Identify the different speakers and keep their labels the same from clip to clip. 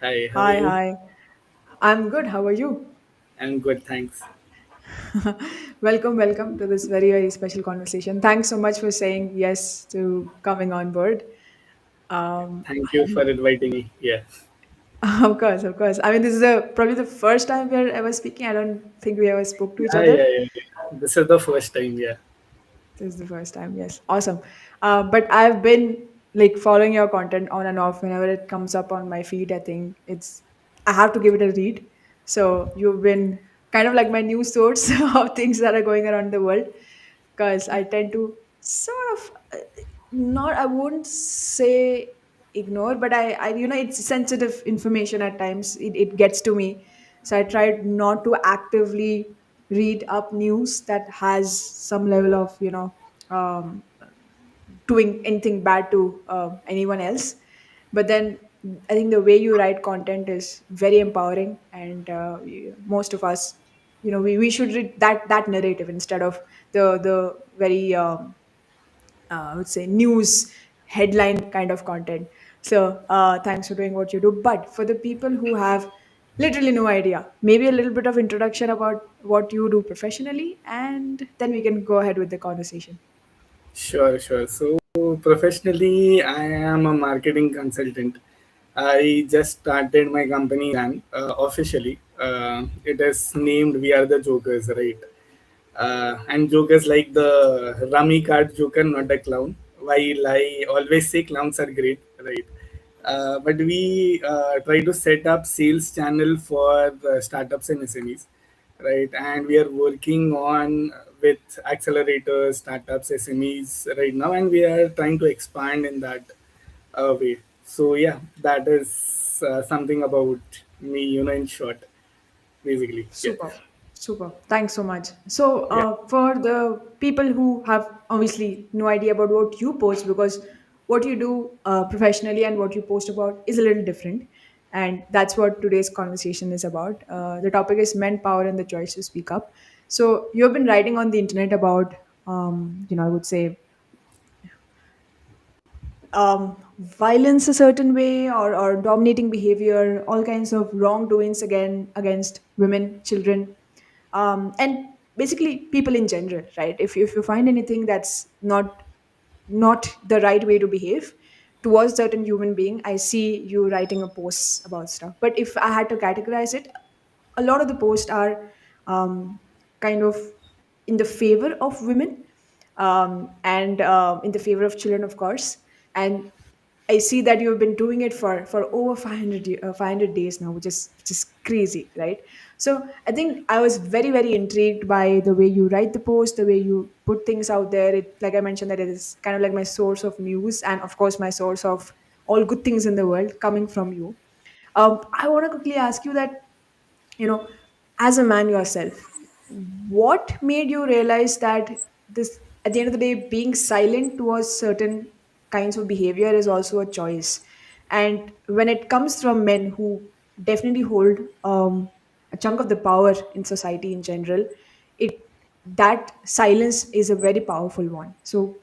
Speaker 1: Hi, how are
Speaker 2: Hi,
Speaker 1: you?
Speaker 2: hi. I'm good. How are you?
Speaker 1: I'm good, thanks.
Speaker 2: Welcome to this very special conversation. Thanks so much for saying yes to coming on board. Um,
Speaker 1: Thank you for inviting me. Yeah.
Speaker 2: of course, of course. I mean, this is probably the first time we're ever speaking. I don't think we ever spoke to each
Speaker 1: Yeah,
Speaker 2: other.
Speaker 1: yeah, yeah, yeah. This is the first time, yeah.
Speaker 2: This is the first time. Yes, awesome. But I've been like following your content on and off whenever it comes up on my feed. I think I have to give it a read. So you've been kind of like my news source of things that are going around the world because I tend to sort of not, I wouldn't say ignore, but it's sensitive information at times. It gets to me. So I tried not to actively read up news that has some level of um, doing anything bad to anyone else. But then I think the way you write content is very empowering, and most of us, we should read that narrative instead of the very I would say news headline kind of content. So thanks for doing what you do. But for the people who have literally no idea, maybe a little bit of introduction about what you do professionally, and then we can go ahead with the conversation.
Speaker 1: Sure, sure. So, professionally, I am a marketing consultant. I just started my company and officially. It is named We Are the Jokers, right? And jokers like the rummy card joker, not a clown. While I always say clowns are great, right? But we try to set up sales channel for startups and SMEs, right? And we are working on with accelerators, startups, SMEs right now, and we are trying to expand in that way. So yeah, that is something about me, in short, basically. Yeah,
Speaker 2: Super, super. Thanks so much. So,
Speaker 1: yeah.
Speaker 2: for the people who have obviously no idea about what you post, because what you do professionally and what you post about is a little different, and that's what today's conversation is about. The topic is men, power, and the choice to speak up. So, you have been writing on the internet about, I would say violence a certain way, or dominating behavior, all kinds of wrongdoings against women, children, and basically people in general, right? If you find anything that's not the right way to behave towards certain human being, I see you writing a post about stuff. But if I had to categorize it, a lot of the posts are kind of in the favor of women, and in the favor of children, of course. And I see that you've been doing it for over 500 days now, which is crazy, right? So I think I was very intrigued by the way you write the post, the way you put things out there. It, like I mentioned, that it is kind of like my source of news, and of course my source of all good things in the world coming from you. I want to quickly ask you that, as a man yourself, what made you realize that this, at the end of the day, being silent towards certain kinds of behavior is also a choice? And when it comes from men who definitely hold a chunk of the power in society in general, it that silence is a very powerful one. So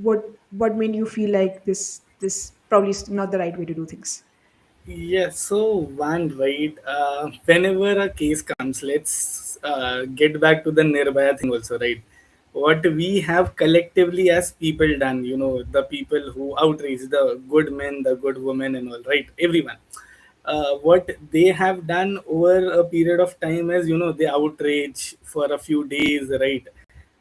Speaker 2: what made you feel like this probably is not the right way to do things?
Speaker 1: Yeah, so one right. Whenever a case comes, let's get back to the Nirbhaya thing also, right? What we have collectively as people done, the people who outrage the good men, the good women, and all, right? Everyone. What they have done over a period of time is, they outrage for a few days, right?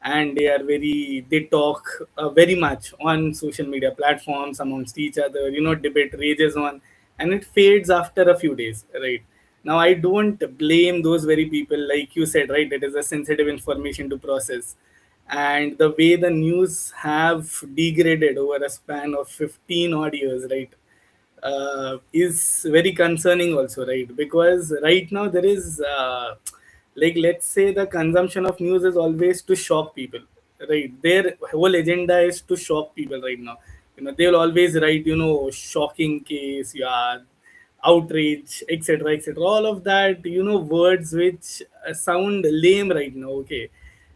Speaker 1: And they talk very much on social media platforms amongst each other, debate rages on, and it fades after a few days, right? Now I don't blame those very people, like you said, right? It is a sensitive information to process, and the way the news have degraded over a span of 15 odd years, right, is very concerning also, right? Because right now there is like, let's say the consumption of news is always to shock people, right? Their whole agenda is to shock people right now. They'll always write, shocking case, yeah, outrage, etc., etc., all of that, words which sound lame right now. Okay,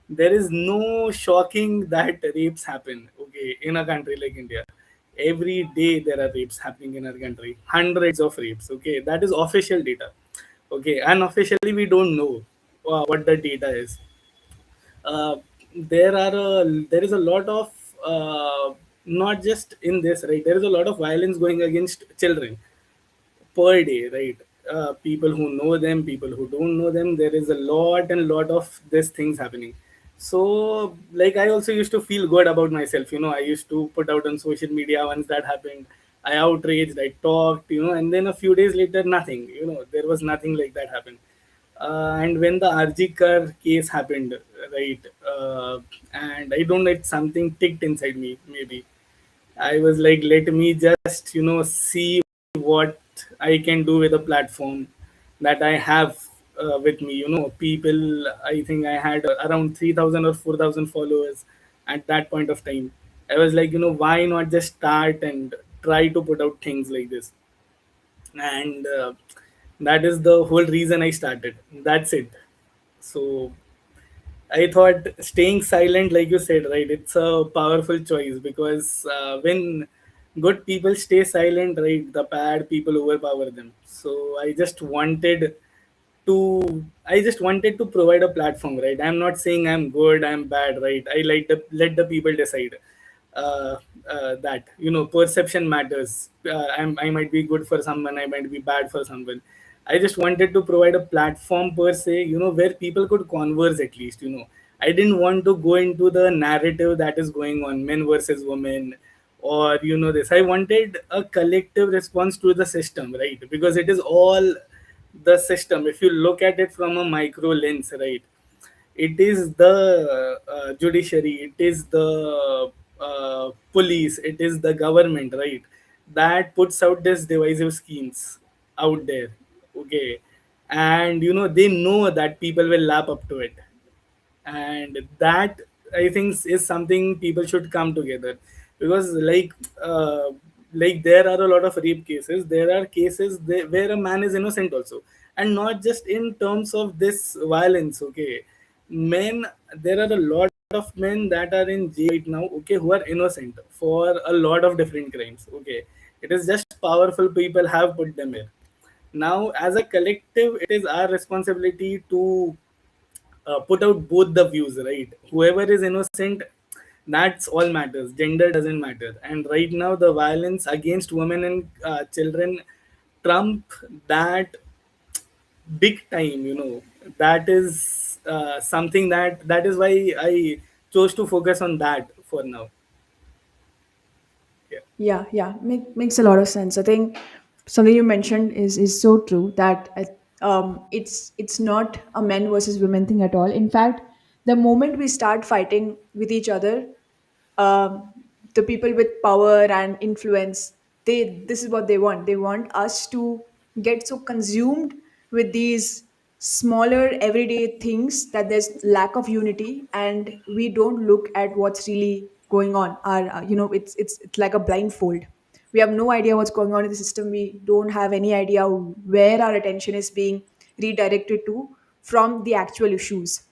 Speaker 1: there is no shocking that rapes happen, okay, in a country like India. Every day there are rapes happening in our country, hundreds of rapes. Okay, that is official data. Okay, unofficially we don't know what the data is. uh, there is a lot of not just in this, right, there is a lot of violence going against children per day, right? People who know them, people who don't know them, there is a lot and lot of these things happening. So, like, I also used to feel good about myself. I used to put out on social media once that happened. I outraged, I talked, and then a few days later, nothing. There was nothing like that happened. And when the RG Kar case happened, right, and I don't know, it's something ticked inside me, maybe. I was like, let me just, see what I can do with a platform that I have with me. People, I think I had around 3,000 or 4,000 followers at that point of time. I was like, why not just start and try to put out things like this? And that is the whole reason I started. That's it. So I thought staying silent, like you said, right? It's a powerful choice because when good people stay silent, right, the bad people overpower them. So I just wanted to provide a platform, right? I'm not saying I'm good, I'm bad, right? I like to let the people decide. That perception matters. I might be good for someone, I might be bad for someone. I just wanted to provide a platform per se, where people could converse at least. I didn't want to go into the narrative that is going on, men versus women, or this. I wanted a collective response to the system, right? Because it is all the system. If you look at it from a micro lens, right, it is the judiciary, it is the police, it is the government, right, that puts out these divisive schemes out there. Okay, and they know that people will lap up to it, and that, I think, is something people should come together. Because uh, there are a lot of rape cases, there are cases where a man is innocent also, and not just in terms of this violence. Okay, men, there are a lot of men that are in jail right now, okay, who are innocent for a lot of different crimes. Okay, it is just powerful people have put them here. Now, as a collective, it is our responsibility to put out both the views, right? Whoever is innocent, that's all matters. Gender doesn't matter. And right now, the violence against women and children trump that big time. That is something that is why I chose to focus on that for now. Yeah.
Speaker 2: Yeah, yeah, makes a lot of sense. I think something you mentioned is so true that it's not a men versus women thing at all. In fact, the moment we start fighting with each other, um, the people with power and influence, they this is what they want. They want us to get so consumed with these smaller everyday things that there's lack of unity, and we don't look at what's really going on. Our it's like a blindfold. We have no idea what's going on in the system. We don't have any idea where our attention is being redirected to from the actual issues.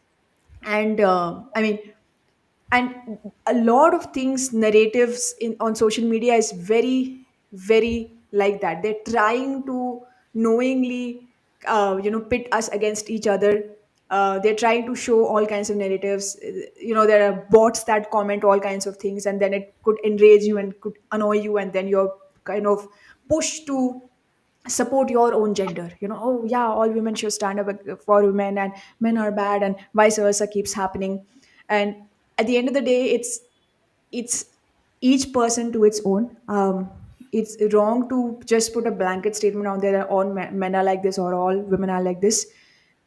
Speaker 2: And I mean, and a lot of things, narratives in on social media is very like that. They're trying to knowingly pit us against each other. They're trying to show all kinds of narratives. There are bots that comment all kinds of things, and then it could enrage you and could annoy you, and then you're kind of pushed to support your own gender. Oh yeah, all women should stand up for women, and men are bad, and vice versa keeps happening. And at the end of the day, it's each person to its own. It's wrong to just put a blanket statement out there that all men are like this or all women are like this.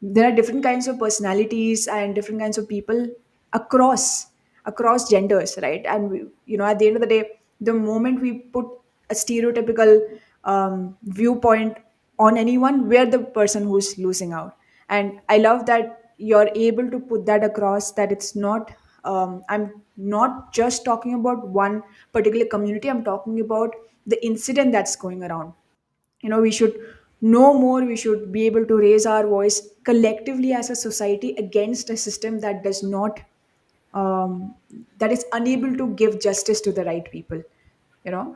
Speaker 2: There are different kinds of personalities and different kinds of people across across genders, right? And at the end of the day, the moment we put a stereotypical viewpoint on anyone, we're the person who's losing out. And I love that you're able to put that across, that it's not I'm not just talking about one particular community, I'm talking about the incident that's going around. We should know more. We should be able to raise our voice collectively as a society against a system that does not that is unable to give justice to the right people.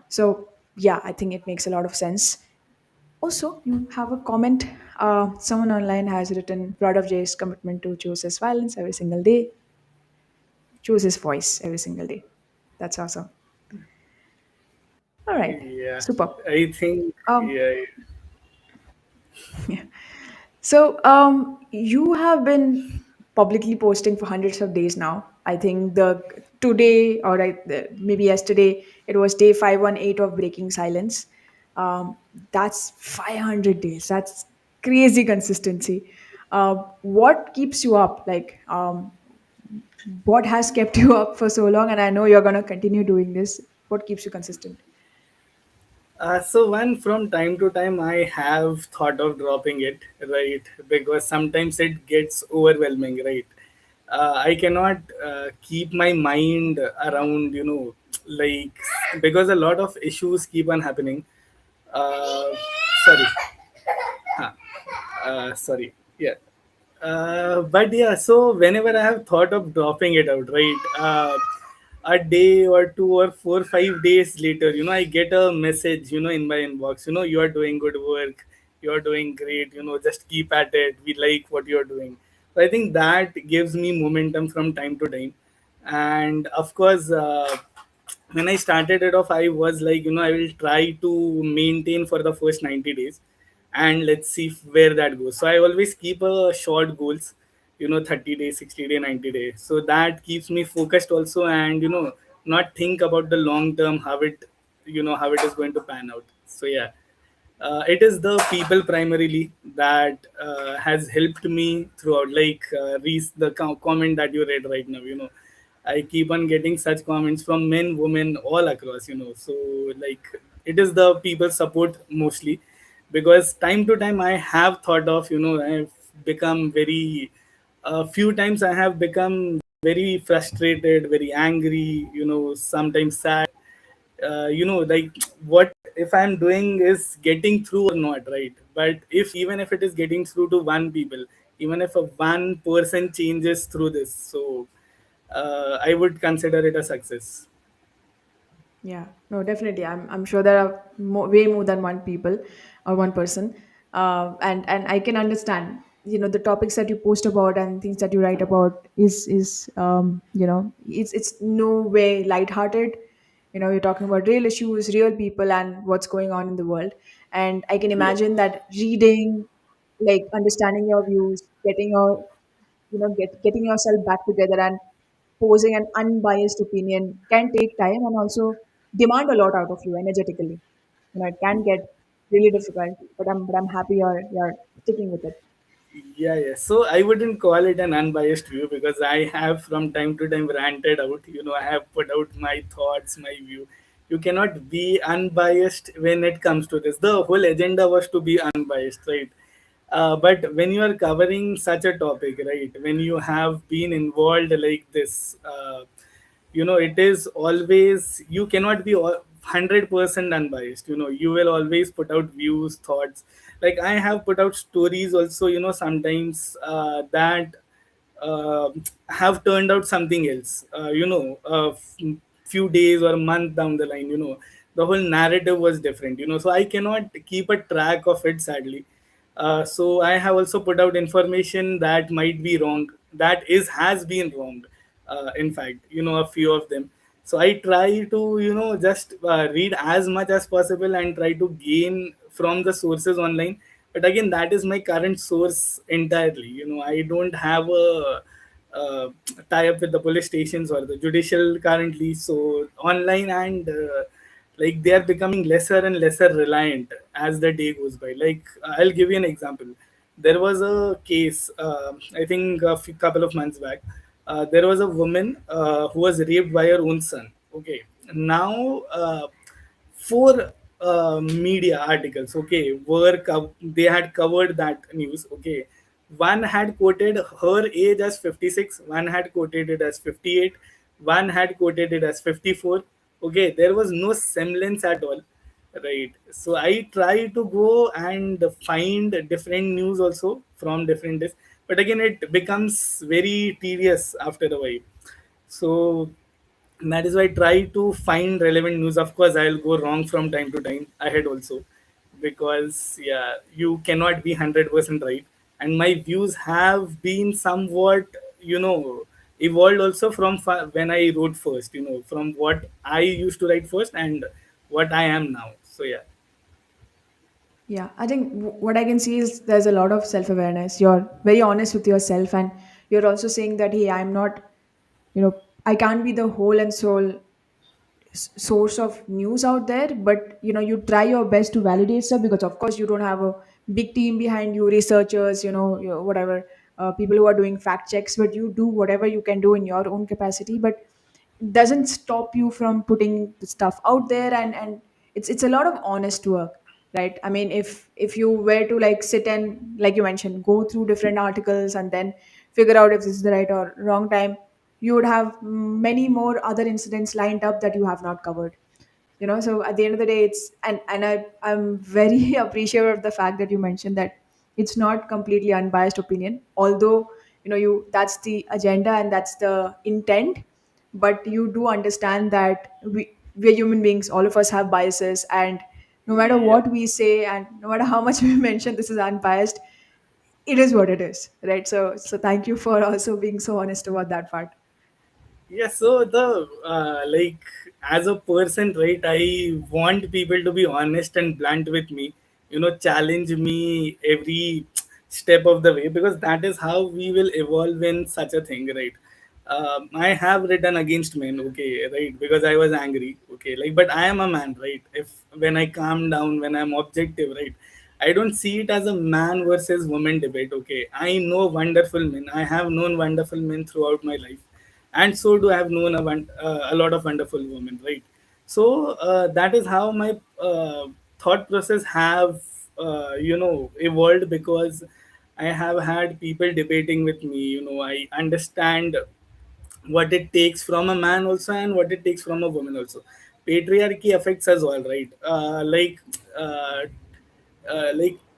Speaker 2: So yeah, I think it makes a lot of sense. Also, you have a comment. Someone online has written, proud of Jay's commitment to choose his violence every single day, choose his voice every single day. That's awesome. All right,
Speaker 1: Yeah,
Speaker 2: super.
Speaker 1: I think,
Speaker 2: Um,
Speaker 1: yeah.
Speaker 2: So, you have been publicly posting for hundreds of days now. I think the today or maybe yesterday it was day 518 of breaking silence. Um, that's 500 days. That's crazy consistency. What keeps you up? What has kept you up for so long? And I know you're gonna continue doing this. What keeps you consistent?
Speaker 1: So one from time to time I have thought of dropping it, right? Because sometimes it gets overwhelming, right? I cannot keep my mind around, like, because a lot of issues keep on happening. Uh, Sorry. Huh. Sorry. Yeah. But yeah, so whenever I have thought of dropping it out, right, a day or two or 4 5 days later, I get a message, in my inbox, you are doing good work, you are doing great, just keep at it. We like what you are doing. So I think that gives me momentum from time to time. And of course, when I started it off, I was like, I will try to maintain for the first 90 days and let's see where that goes. So I always keep a short goals, 30 days, 60 day, 90 days. So that keeps me focused also, and not think about the long term, how it is going to pan out. So yeah, it is the people primarily that has helped me throughout. Like the comment that you read right now, I keep on getting such comments from men, women, all across. So like it is the people support mostly, because time to time I have thought of, I've become very, a few times I have become very frustrated, very angry, sometimes sad. Like, what if I'm doing is getting through or not, right? But if even if it is getting through to one people, even if a one person changes through this, so I would consider it a success.
Speaker 2: Yeah, no, definitely. I'm sure there are way more than one people or one person, and I can understand. The topics that you post about and things that you write about is it's no way lighthearted. You're talking about real issues, real people, and what's going on in the world. And I can
Speaker 1: Yep.
Speaker 2: imagine that reading, like understanding your views, getting yourself back together and posing an unbiased opinion can take time and also demand a lot out of you energetically. It can get really difficult, but I'm happy you're sticking with it.
Speaker 1: Yeah, yeah. So I wouldn't call it an unbiased view, because I have from time to time ranted out. I have put out my thoughts, my view. You cannot be unbiased when it comes to this. The whole agenda was to be unbiased, right? But when you are covering such a topic, right? When you have been involved like this, it is always, you cannot be 100% unbiased. You will always put out views, thoughts. Like I have put out stories also, sometimes that uh, have turned out something else, few days or a month down the line. The whole narrative was different, so I cannot keep a track of it, sadly. So I have also put out information that might be wrong, that is has been wrong. In fact, a few of them. So I try to, just read as much as possible and try to gain from the sources online. But again, that is my current source entirely. I don't have a uh, tie up with the police stations or the judicial currently. So online, and like they are becoming lesser and lesser reliant as the day goes by. Like I'll give you an example. There was a case, I think a couple of months back. There was a woman who was raped by her own son. Okay, now four media articles, okay, they had covered that news. Okay, one had quoted her age as 56, one had quoted it as 58, one had quoted it as 54. Okay, there was no semblance at all, right? So I try to go and find different news also from different days, but again it becomes very tedious after a while. So And that is why I try to find relevant news. Of course, I'll go wrong from time to time ahead also, because yeah, you cannot be 100% right. And my views have been somewhat, evolved also from when I wrote first, from what I used to write first and what I am now. So yeah.
Speaker 2: Yeah, I think what I can see is there's a lot of self awareness. You're very honest with yourself, and you're also saying that, hey, I'm not, I can't be the whole and sole source of news out there, but you try your best to validate stuff, because of course you don't have a big team behind you, researchers, whatever, people who are doing fact checks, but you do whatever you can do in your own capacity. But doesn't stop you from putting the stuff out there, and it's a lot of honest work, right? I mean, if you were to like sit and, like you mentioned, go through different articles and then figure out if this is the right or wrong time, you would have many more other incidents lined up that you have not covered. So at the end of the day, it's and I'm very appreciative of the fact that you mentioned that it's not completely unbiased opinion, although you that's the agenda and that's the intent. But you do understand that we're human beings, all of us have biases, and no matter
Speaker 1: Yeah.
Speaker 2: what we say and no matter how much we mention this is unbiased, it is what it is, right? So thank you for also being so honest about that part.
Speaker 1: Yeah, so the like, as a person, right, I want people to be honest and blunt with me, challenge me every step of the way, because that is how we will evolve in such a thing, right? I have written against men, okay, right, because I was angry, okay, like, but I am a man, right? If when I calm down, when I'm objective, right, I don't see it as a man versus woman debate, okay. I know wonderful men. I have known wonderful men throughout my life, and so do I have known a lot of wonderful women, right? So that is how my thought process have evolved, because I have had people debating with me. I understand what it takes from a man also and what it takes from a woman also. Patriarchy affects us all, right? Uh, like,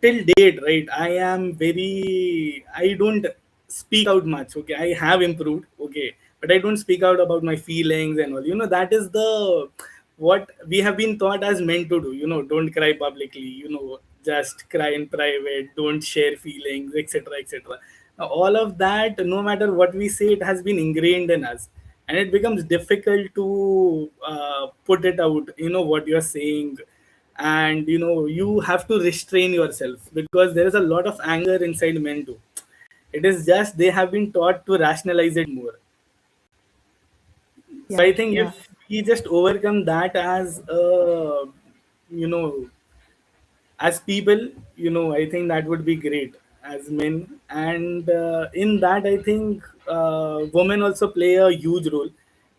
Speaker 1: till date, right, I am very, I don't speak out much, okay. I have improved, okay, but I don't speak out about my feelings and all. That is the what we have been taught as men to do. Don't cry publicly, just cry in private, don't share feelings, etc., etc. Now, all of that, no matter what we say, it has been ingrained in us, and it becomes difficult to put it out, what you're saying. And you have to restrain yourself, because there is a lot of anger inside men too. It is just they have been taught to rationalize it more. So
Speaker 2: Yeah,
Speaker 1: I think
Speaker 2: yeah.
Speaker 1: if we just overcome that as you know as people, I think that would be great as men. And in that, I think women also play a huge role,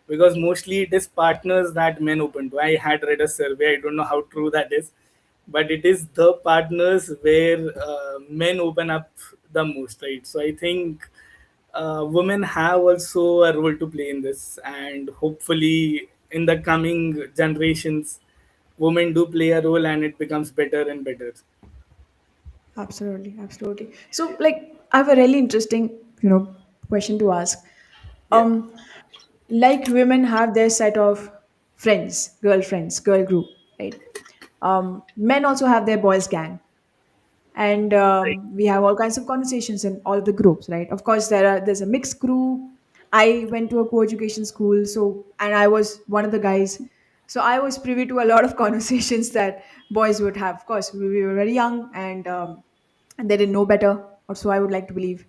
Speaker 1: because mostly it is partners that men open to. I had read a survey, I don't know how true that is, but it is the partners where men open up the most, right? So I think women have also a role to play in this, and hopefully in the coming generations, women do play a role and it becomes better and better.
Speaker 2: Absolutely, absolutely. So, like, I have a really interesting, question to ask.
Speaker 1: Yeah.
Speaker 2: Um, like women have their set of friends, girl group, right? Men also have their boys gang, and
Speaker 1: Right.
Speaker 2: we have all kinds of conversations in all the groups, right? Of course, there's a mixed group. I went to a co-education school, so and I was one of the guys, so I was privy to a lot of conversations that boys would have. Of course, we were very young, and they didn't know better, or so I would like to believe.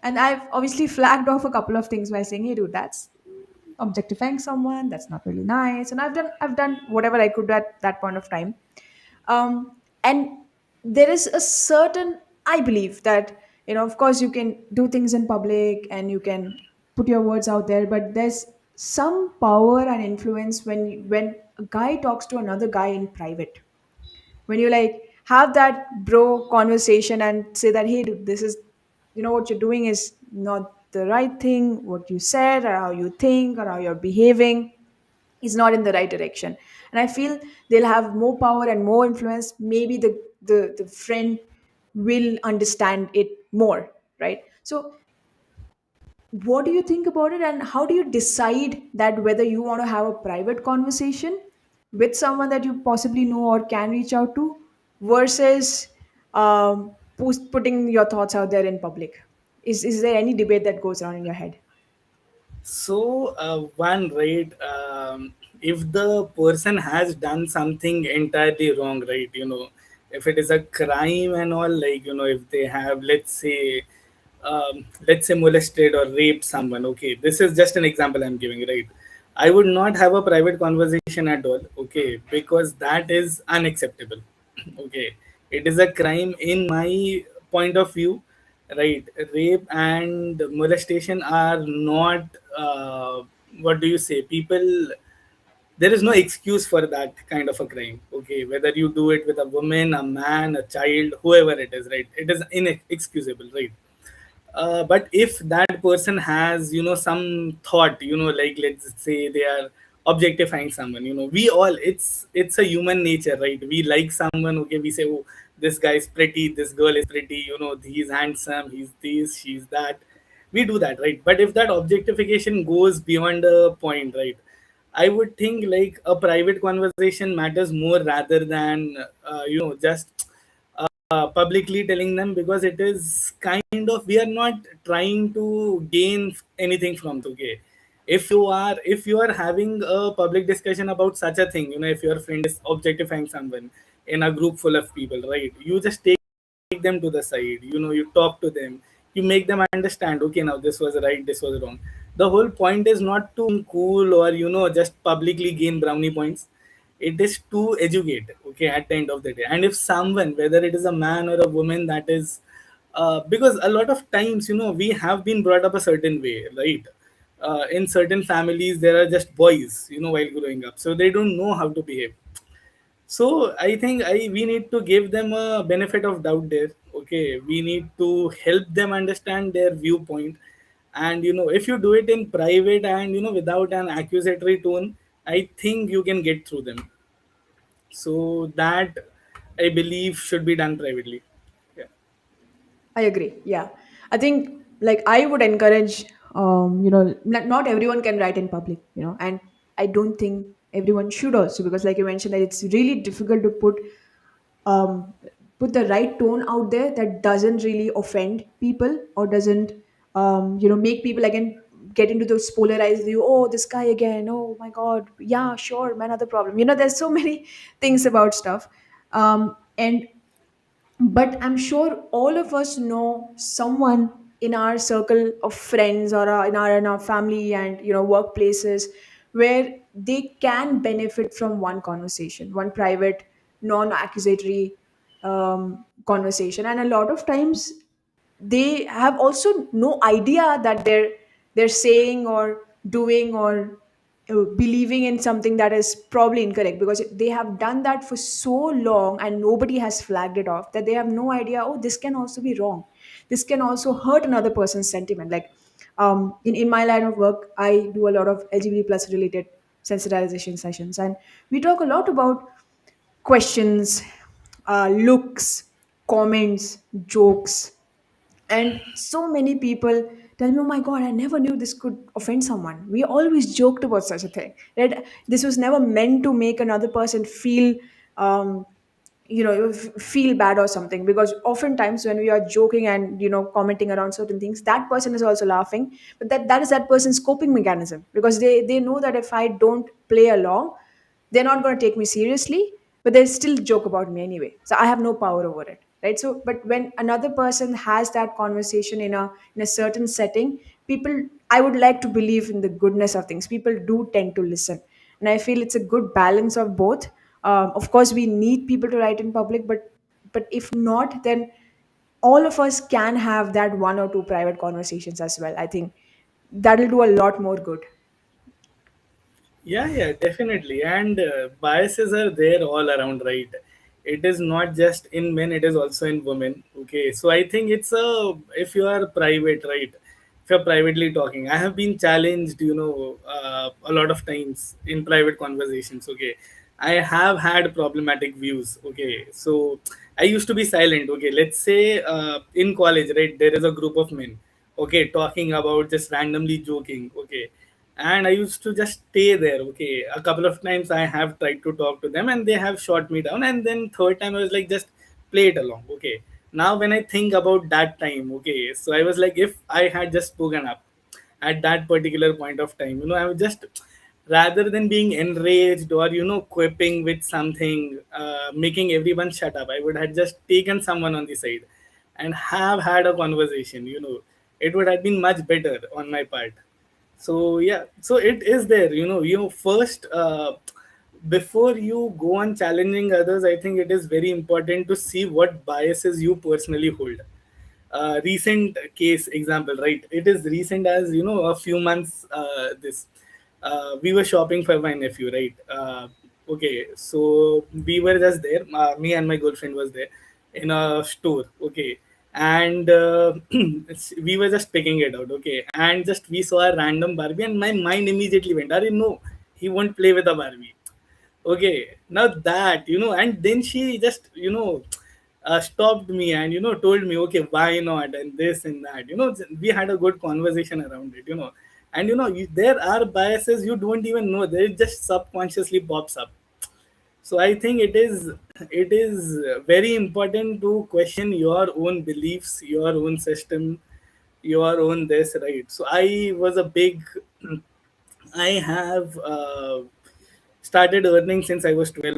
Speaker 2: And I've obviously flagged off a couple of things by saying, "Hey, dude, that's objectifying someone. That's not really nice." And I've done whatever I could at that point of time. And there is a certain, I believe that, of course you can do things in public and you can put your words out there, but there's some power and influence when a guy talks to another guy in private, when you like have that bro conversation and say that, hey dude, this is, what you're doing is not the right thing, what you said or how you think or how you're behaving is not in the right direction. And I feel they'll have more power and more influence. Maybe the friend will understand it more, right? So What do you think about it, and how do you decide that whether you want to have a private conversation with someone that you possibly know or can reach out to, versus putting your thoughts out there in public? Is there any debate that goes around in your head?
Speaker 1: So, one, right, if the person has done something entirely wrong, right, if it is a crime and all, like, if they have, let's say molested or raped someone, okay, this is just an example I'm giving, right? I would not have a private conversation at all, okay, because that is unacceptable. Okay, it is a crime in my point of view, right? Rape and molestation are not, what do you say, people, there is no excuse for that kind of a crime, okay, whether you do it with a woman, a man, a child, whoever it is, right? It is inexcusable, right? But if that person has, some thought, like, let's say they are objectifying someone, we all, it's a human nature, right? We like someone, okay, we say, oh, this guy is pretty, this girl is pretty, he's handsome, he's this, she's that. We do that, right? But if that objectification goes beyond a point, right, I would think like a private conversation matters more rather than, just publicly telling them, because it is kind of, we are not trying to gain anything from it, okay? If you are having a public discussion about such a thing, if your friend is objectifying someone in a group full of people, right, you just take them to the side, you talk to them, you make them understand, okay, now this was right, this was wrong. The whole point is not to cool or just publicly gain brownie points. It is to educate, okay, at the end of the day. And if someone, whether it is a man or a woman, that is, because a lot of times, we have been brought up a certain way, right? In certain families there are just boys, while growing up, so they don't know how to behave. So I think we need to give them a benefit of doubt there. Okay, we need to help them understand their viewpoint, and if you do it in private and without an accusatory tone, I think you can get through them. So that, I believe, should be done privately. Yeah.
Speaker 2: I agree. Yeah. I think like I would encourage, not everyone can write in public, and I don't think everyone should also, because like you mentioned that it's really difficult to um, put the right tone out there that doesn't really offend people or doesn't, make people again get into those polarized view. Oh, this guy again. Oh my God. Yeah, sure. Man, other problem. There's so many things about stuff. And but I'm sure all of us know someone in our circle of friends or in our family and workplaces where they can benefit from one conversation, one private non-accusatory conversation. And a lot of times they have also no idea that they're saying or doing or believing in something that is probably incorrect, because they have done that for so long and nobody has flagged it off, that they have no idea, oh, this can also be wrong, this can also hurt another person's sentiment. Like in my line of work, I do a lot of LGBT plus related sensitization sessions, and we talk a lot about questions, looks, comments, jokes. And so many people tell me, oh my God, I never knew this could offend someone. We always joked about such a thing. That this was never meant to make another person feel, um, feel bad or something. Because oftentimes when we are joking and, commenting around certain things, that person is also laughing. But that is that person's coping mechanism, because they know that if I don't play along, they're not going to take me seriously, but they still joke about me anyway, so I have no power over it, right? So but when another person has that conversation in a certain setting, people, I would like to believe in the goodness of things, people do tend to listen. And I feel it's a good balance of both. Of course we need people to write in public, but if not, then all of us can have that one or two private conversations as well. I think that'll do a lot more good.
Speaker 1: Yeah, yeah, definitely. And biases are there all around, right? It is not just in men, it is also in women. Okay. So I think it's if you are private, right? If you're privately talking, I have been challenged, a lot of times in private conversations. Okay. I have had problematic views. Okay. So I used to be silent. Okay. Let's say in college, right? There is a group of men. okay, talking about, just randomly joking, okay. And I used to just stay there, okay. A couple of times I have tried to talk to them and they have shot me down, and then third time I was like, just play it along, okay. Now when I think about that time, okay, so I was like, if I had just spoken up at that particular point of time, I was just, rather than being enraged or quipping with something, making everyone shut up, I would have just taken someone on the side and have had a conversation. It would have been much better on my part. So yeah, so it is there. First, before you go on challenging others, I think it is very important to see what biases you personally hold. Recent case example, right? It is recent as a few months. This We were shopping for my nephew, right? Okay, so we were just there. Me and my girlfriend was there in a store. Okay, and we were just picking it out. Okay, and just we saw a random Barbie, and my mind immediately went, "Are no, he won't play with a Barbie." Okay, now that, and then she just, stopped me and, told me, okay, why not, and this and that. We had a good conversation around it, and, there are biases you don't even know, they just subconsciously pops up. So I think it is very important to question your own beliefs, your own system, your own this, right? So I was a big, I have started earning since I was 12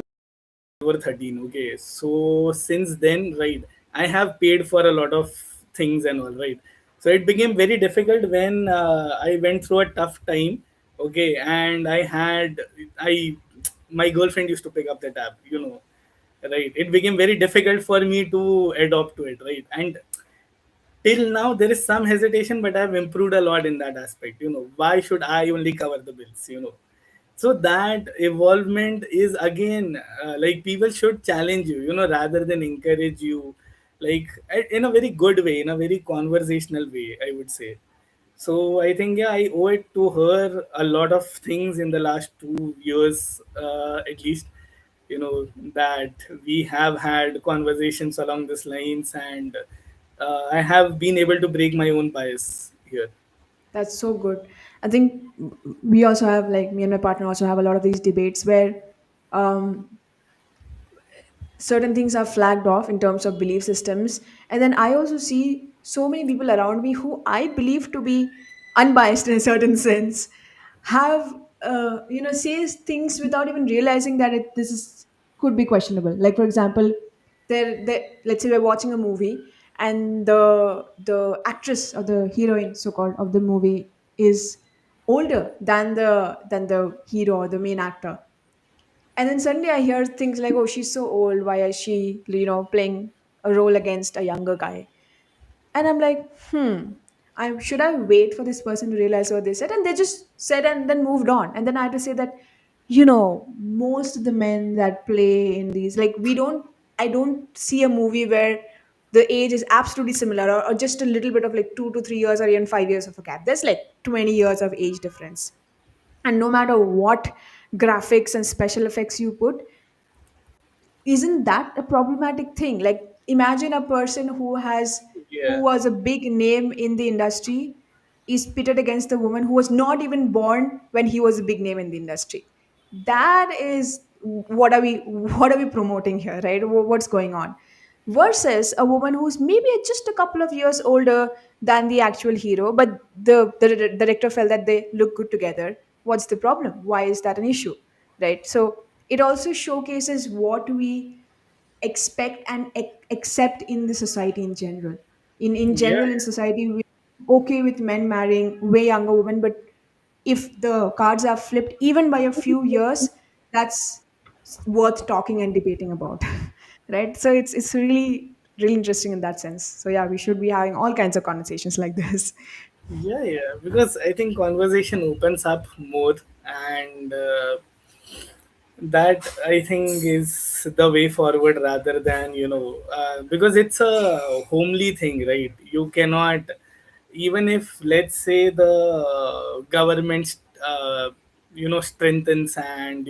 Speaker 1: or 13. Okay, so since then, right, I have paid for a lot of things and all, right. So it became very difficult when I went through a tough time. Okay, and I my girlfriend used to pick up the tab, right. It became very difficult for me to adopt to it, right. And till now there is some hesitation, but I've improved a lot in that aspect. Why should I only cover the bills, so that evolvement is again, like, people should challenge you, rather than encourage you, like, in a very good way, in a very conversational way, I would say. So I think, yeah, I owe it to her a lot of things in the last 2 years, at least, that we have had conversations along these lines, and I have been able to break my own bias here.
Speaker 2: That's so good. I think we also have, like, me and my partner also have a lot of these debates where um, certain things are flagged off in terms of belief systems. And then I also see so many people around me who I believe to be unbiased in a certain sense have, says things without even realizing that this is could be questionable. Like, for example, let's say we're watching a movie and the actress or the heroine, so called, of the movie is older than the hero or the main actor. And then suddenly I hear things like, oh, she's so old, why is she, playing a role against a younger guy? And I'm like, should I wait for this person to realize what they said? And they just said and then moved on. And then I had to say that, most of the men that play in these, like, I don't see a movie where the age is absolutely similar, or just a little bit of like 2 to 3 years or even 5 years of a gap. There's like 20 years of age difference. And no matter what graphics and special effects you put, isn't that a problematic thing? Like, imagine a person who
Speaker 1: Yeah.
Speaker 2: was a big name in the industry is pitted against a woman who was not even born when he was a big name in the industry. That is, what are we promoting here, right? What's going on? Versus a woman who's maybe just a couple of years older than the actual hero, but the director felt that they look good together. What's the problem? Why is that an issue? Right? So it also showcases what we expect and accept in the society in general. In
Speaker 1: Yeah.
Speaker 2: general, in society, we're okay with men marrying way younger women, but if the cards are flipped even by a few years, that's worth talking and debating about. Right? So it's really interesting in that sense. So yeah, we should be having all kinds of conversations like this.
Speaker 1: Yeah, yeah, because I think conversation opens up more, and that I think is the way forward, rather than, because it's a homely thing, right? You cannot, even if, let's say, the government, strengthens and,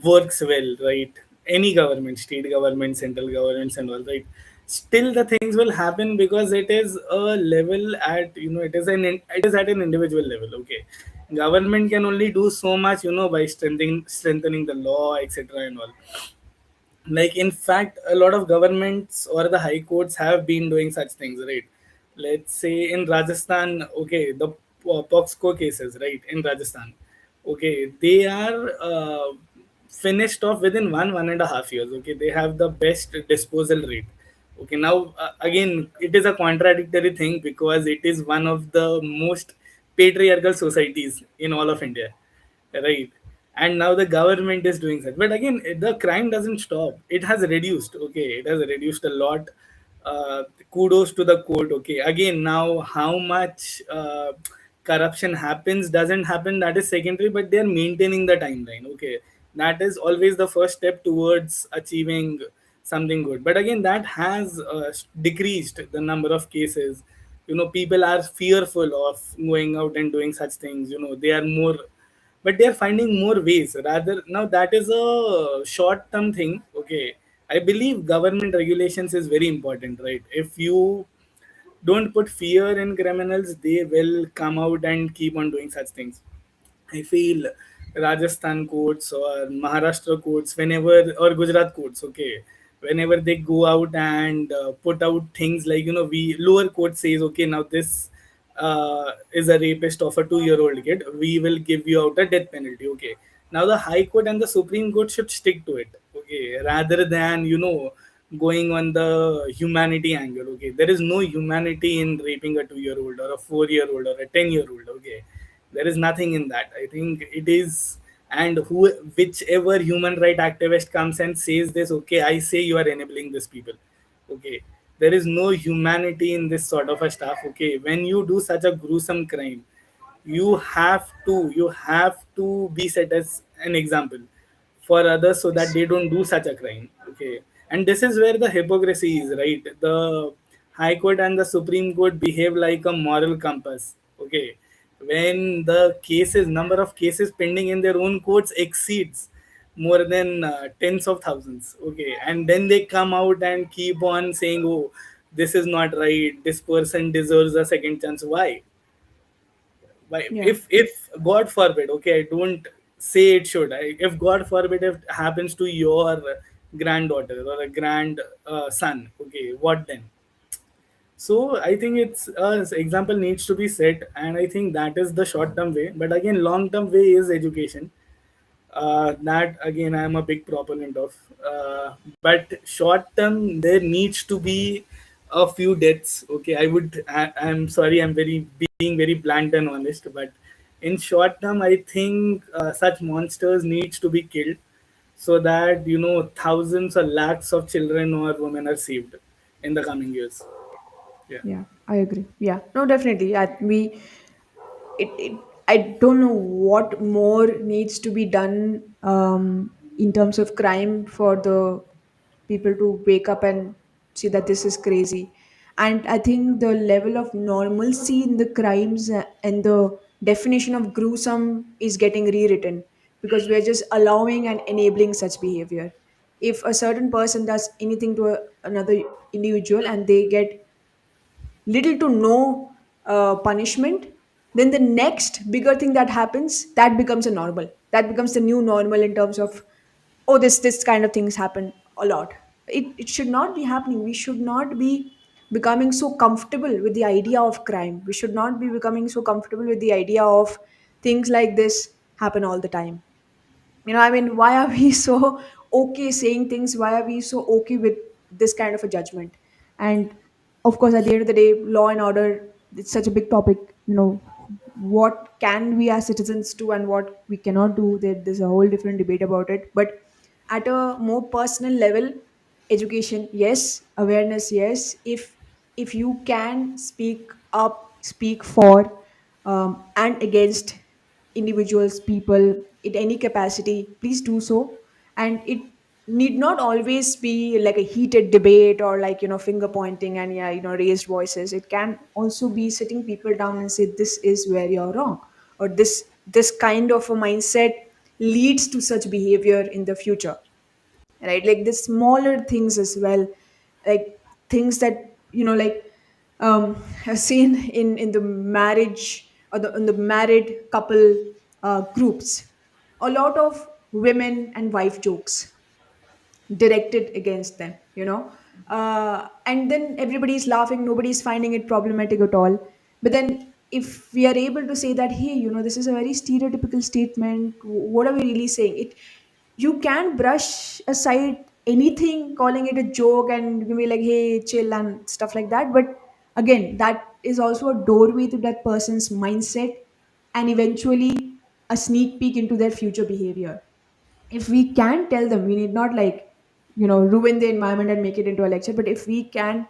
Speaker 1: works well, right? Any government, state government, central governments, and all, right? still the things will happen because it is a level at, it is at an individual level. Okay, government can only do so much, by strengthening the law, etc. and all. Like, in fact, a lot of governments or the high courts have been doing such things, right? Let's say in Rajasthan, okay, the Poxco cases, right, in Rajasthan, okay, they are finished off within 1.5 years. Okay, they have the best disposal rate. Okay, now, again, it is a contradictory thing because it is one of the most patriarchal societies in all of India, right? And now the government is doing that, but again, the crime doesn't stop. It has reduced. Okay, it has reduced a lot. Kudos to the court. Okay, again, now how much corruption happens, doesn't happen, that is secondary, but they are maintaining the timeline. Okay, that is always the first step towards achieving something good. But again, that has decreased the number of cases. People are fearful of going out and doing such things. They are more, but they are finding more ways. Rather, now that is a short term thing. Okay, I believe government regulations is very important, right? If you don't put fear in criminals, they will come out and keep on doing such things. I feel Rajasthan courts or Maharashtra courts, whenever, or Gujarat courts, okay, whenever they go out and put out things like, we lower court says, okay, now this is a rapist of a 2-year-old kid, we will give you out a death penalty. Okay, now the High Court and the Supreme Court should stick to it. Okay, rather than, going on the humanity angle. Okay, there is no humanity in raping a 2-year-old or a 4-year-old or a 10-year-old. Okay, there is nothing in that. I think it is, and whichever human right activist comes and says this, okay, I say you are enabling these people. Okay, there is no humanity in this sort of a stuff. Okay, when you do such a gruesome crime, you have to be set as an example for others so that
Speaker 2: Yes.
Speaker 1: they don't do such a crime. Okay, and this is where the hypocrisy is, right? The High Court and the Supreme Court behave like a moral compass. Okay, when the cases number of cases pending in their own courts exceeds more than tens of thousands. Okay, and then they come out and keep on saying, oh, this is not right, this person deserves a second chance. Why,
Speaker 2: Yeah.
Speaker 1: if God forbid, okay, I don't say it should, if God forbid it happens to your granddaughter or a grand son, okay, what then? So I think it's example needs to be set, and I think that is the short term way. But again, long term way is education. That again, I am a big proponent of. But short term, there needs to be a few deaths. Okay, I'm sorry, I'm very being very blunt and honest, but in short term, I think such monsters needs to be killed so that thousands or lakhs of children or women are saved in the coming years. Yeah.
Speaker 2: Yeah, I agree. Yeah, no, definitely. I don't know what more needs to be done in terms of crime for the people to wake up and see that this is crazy. And I think the level of normalcy in the crimes and the definition of gruesome is getting rewritten because we're just allowing and enabling such behavior. If a certain person does anything to another individual and they get little to no punishment, then the next bigger thing that happens, that becomes a normal, that becomes the new normal in terms of, oh, this kind of things happen a lot. It should not be happening. We should not be becoming so comfortable with the idea of crime. We should not be becoming so comfortable with the idea of things like this happen all the time. I mean, why are we so okay saying things? Why are we so okay with this kind of a judgment? And of course, at the end of the day, law and order, it's such a big topic. What can we as citizens do and what we cannot do? There's a whole different debate about it. But at a more personal level, education, yes. Awareness, yes. If you can speak up, speak for and against individuals, people in any capacity, please do so. And it need not always be like a heated debate or like finger pointing and yeah, raised voices. It can also be sitting people down and say this is where you're wrong, or this kind of a mindset leads to such behavior in the future, right? Like the smaller things as well, like things that, like, I've seen in the marriage, or in the married couple groups, a lot of women and wife jokes directed against them, and then everybody's laughing, nobody's finding it problematic at all. But then if we are able to say that, hey, this is a very stereotypical statement, what are we really saying? It You can brush aside anything, calling it a joke, and be like, hey, chill and stuff like that. But again, that is also a doorway to that person's mindset, and eventually a sneak peek into their future behavior. If we can tell them, we need not, like, ruin the environment and make it into a lecture, but if we can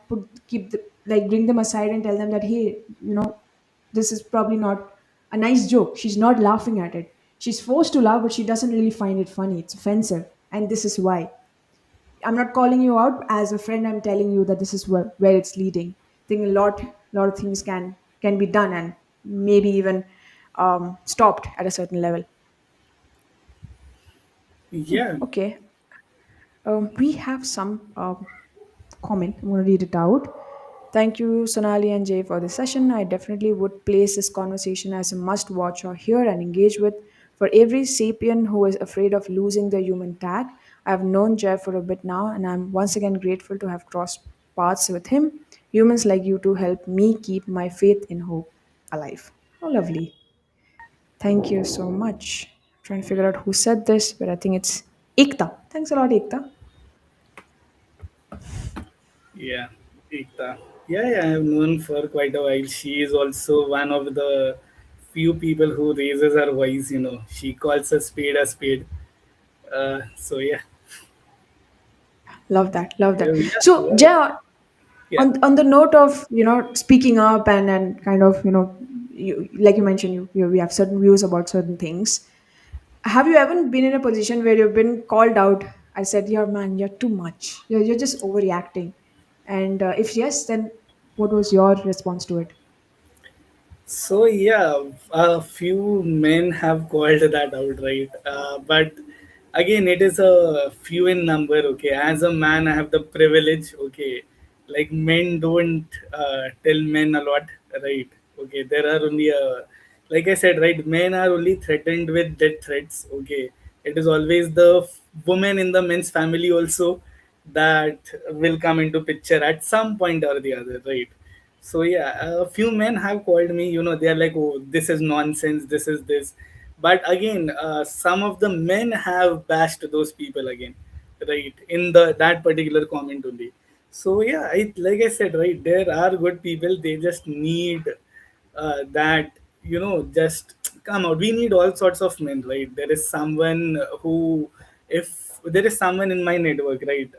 Speaker 2: bring them aside and tell them that, hey, this is probably not a nice joke, she's not laughing at it, she's forced to laugh, but she doesn't really find it funny, it's offensive, and this is why. I'm not calling you out as a friend, I'm telling you that this is where it's leading. I think a lot of things can be done, and maybe even stopped at a certain level.
Speaker 1: Yeah.
Speaker 2: Okay. We have some comment. I'm going to read it out. Thank you, Sonali and Jay, for this session. I definitely would place this conversation as a must watch or hear and engage with. For every sapien who is afraid of losing their human tag, I've known Jay for a bit now, and I'm once again grateful to have crossed paths with him. Humans like you two help me keep my faith in hope alive. Oh, lovely. Thank you so much. Trying to figure out who said this, but I think it's Ikta. Thanks a lot, Ikta.
Speaker 1: Yeah, Ekta. Yeah, yeah, I have known for quite a while. She is also one of the few people who raises her voice. She calls a spade a spade. So yeah,
Speaker 2: Love that. Love that.
Speaker 1: yeah,
Speaker 2: So,
Speaker 1: yeah,
Speaker 2: Jay,
Speaker 1: yeah.
Speaker 2: on the note of, speaking up and kind of, like you mentioned, we have certain views about certain things. Have you ever been in a position where you've been called out? I said, "Yeah, man, you're too much. You're just overreacting." And if yes, then what was your response to it?
Speaker 1: So yeah, a few men have called that out, right? But again, it is a few in number. Okay, as a man, I have the privilege. Okay, like men don't tell men a lot, right? Okay, there are only like I said, right? Men are only threatened with death threats. Okay, it is always the woman in the men's family also that will come into picture at some point or the other, right? So yeah, a few men have called me. They are like, "Oh, this is nonsense. This is this." But again, some of the men have bashed those people again, right? In the that particular comment only. So yeah, like I said, right, there are good people. They just need that just come out. We need all sorts of men, right? There is someone who, if there is someone in my network, right,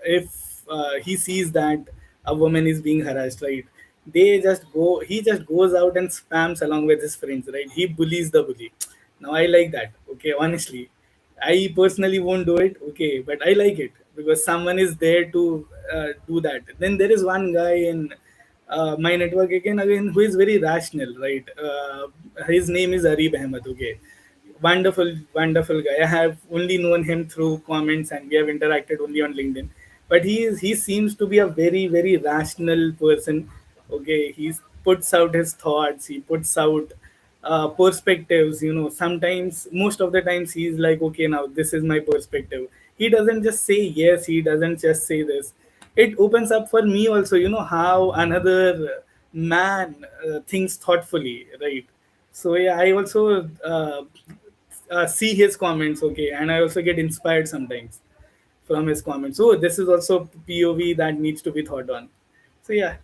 Speaker 1: if he sees that a woman is being harassed, right, he just goes out and spams along with his friends, right? He bullies the bully. Now I like that. Okay, honestly, I personally won't do it. Okay, but I like it because someone is there to do that. Then there is one guy in my network again who is very rational, right? His name is Arib Ahmed. Okay, wonderful guy. I have only known him through comments and we have interacted only on LinkedIn. But he seems to be a very rational person. Okay, he puts out his thoughts. He puts out perspectives. Sometimes, most of the times, he's like, okay, now this is my perspective. He doesn't just say yes. He doesn't just say this. It opens up for me also. How another man thinks thoughtfully, right? So yeah, I also see his comments, okay, and I also get inspired sometimes from his comments. So this is also POV that needs to be thought on. So yeah,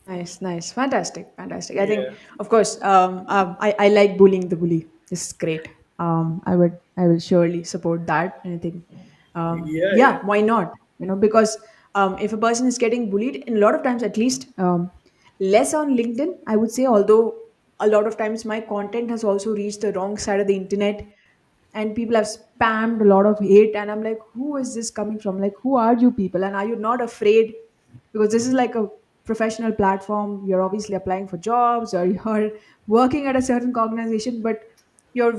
Speaker 2: Nice, nice, fantastic, fantastic. I think,
Speaker 1: yeah,
Speaker 2: of course, I like bullying the bully. This is great. I will surely support that. And I think,
Speaker 1: yeah,
Speaker 2: yeah, why not? Because if a person is getting bullied, and a lot of times, at least, less on LinkedIn, I would say. Although a lot of times my content has also reached the wrong side of the internet, and people have spammed a lot of hate, and I'm like, who is this coming from? Like, who are you people, and are you not afraid? Because this is like a professional platform, you're obviously applying for jobs, or you're working at a certain organization, but your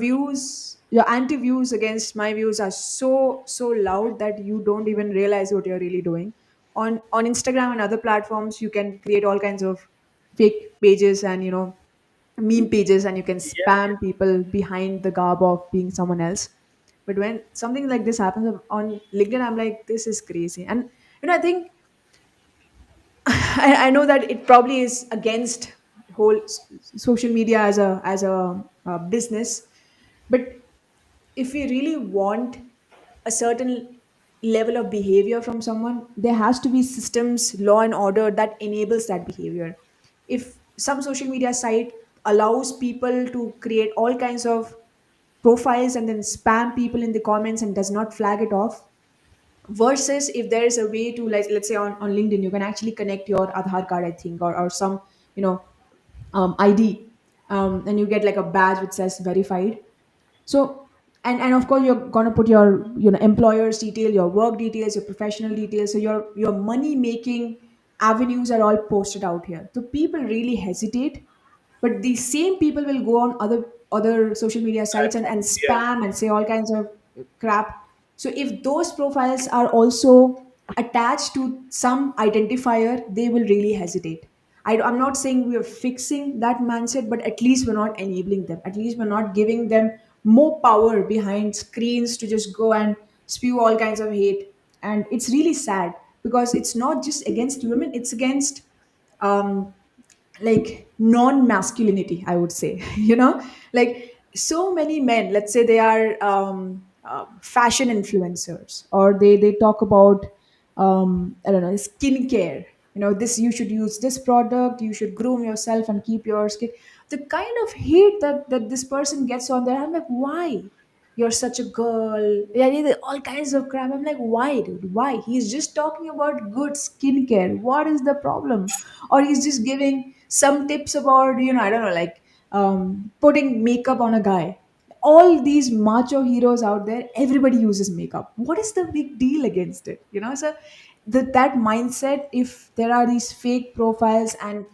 Speaker 2: anti views against my views are so loud that you don't even realize what you're really doing. On Instagram and other platforms, you can create all kinds of fake pages and meme pages, and you can
Speaker 1: Yeah,
Speaker 2: spam people behind the garb of being someone else. But when something like this happens on LinkedIn, I'm like, this is crazy. And I think I know that it probably is against whole social media as a business, but if we really want a certain level of behavior from someone, there has to be systems, law and order that enables that behavior. If some social media site allows people to create all kinds of profiles and then spam people in the comments and does not flag it off, versus if there is a way to, like, let's say on LinkedIn, you can actually connect your Aadhaar card, I think, or some you know ID, and you get like a badge which says verified. So, and of course you're going to put your employer's detail, your work details, your professional details, so your money making avenues are all posted out here, so people really hesitate. But these same people will go on other social media sites and
Speaker 1: platforms. Yeah.
Speaker 2: spam and say all kinds of crap. So if those profiles are also attached to some identifier, they will really hesitate. I'm not saying we are fixing that mindset, but at least we're not enabling them. At least we're not giving them more power behind screens to just go and spew all kinds of hate. And it's really sad because it's not just against women, it's against um, like non-masculinity, I would say. Like so many men, let's say they are fashion influencers, or they talk about I don't know, skincare. This, you should use this product, you should groom yourself and keep your skin. The kind of hate that this person gets on there, I'm like, why? You're such a girl. Yeah, yeah, all kinds of crap. I'm like, why, dude? Why? He's just talking about good skincare. What is the problem? Or he's just giving some tips about, I don't know, like putting makeup on a guy. All these macho heroes out there, everybody uses makeup. What is the big deal against it? So that mindset, if there are these fake profiles and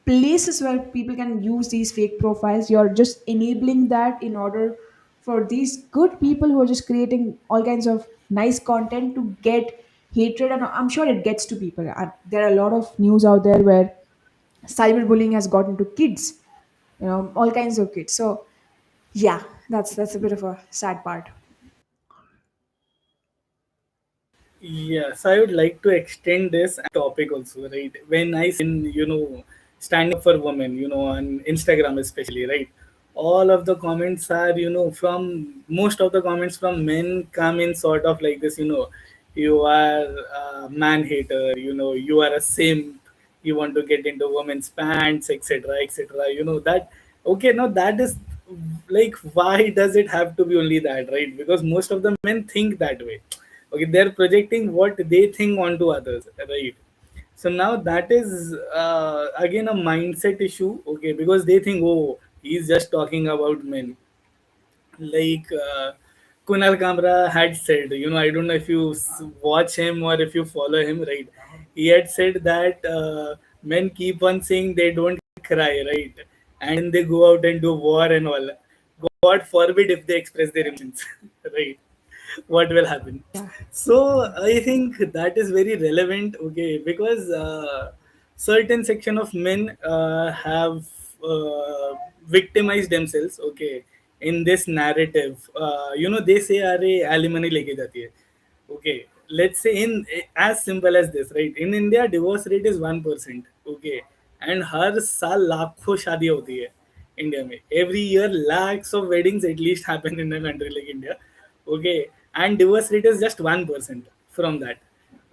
Speaker 2: places where people can use these fake profiles, you're just enabling that in order for these good people who are just creating all kinds of nice content to get hatred. And I'm sure it gets to people. There are a lot of news out there where cyberbullying has gotten to kids, all kinds of kids. So yeah, that's a bit of a sad part.
Speaker 1: Yes, I would like to extend this topic also, right? When I see, standing up for women, on Instagram especially, right? All of the comments are, from most of the comments from men come in sort of like this, you are a man hater, you are a simp, you want to get into women's pants, etc., etc. Okay, now that is like, why does it have to be only that, right? Because most of the men think that way. Okay, they're projecting what they think onto others, right? So now that is again a mindset issue. Okay, because they think, oh, he's just talking about men. Like Kunal Kamra had said, I don't know if you watch him or if you follow him, right? He had said that men keep on saying they don't cry, right? And they go out and do war and all. God forbid if they express their emotions, right? What will happen?
Speaker 2: Yeah.
Speaker 1: So I think that is very relevant, okay, because certain section of men have victimized themselves, okay, in this narrative. They say, "Arey alimony leke jati hai." Okay, let's say in as simple as this, right? In India, divorce rate is 1%, okay, and हर साल लाखों शादियां होती है India में. Every year lakhs of weddings at least happen in a country like India, okay, and divorce rate is just 1% from that.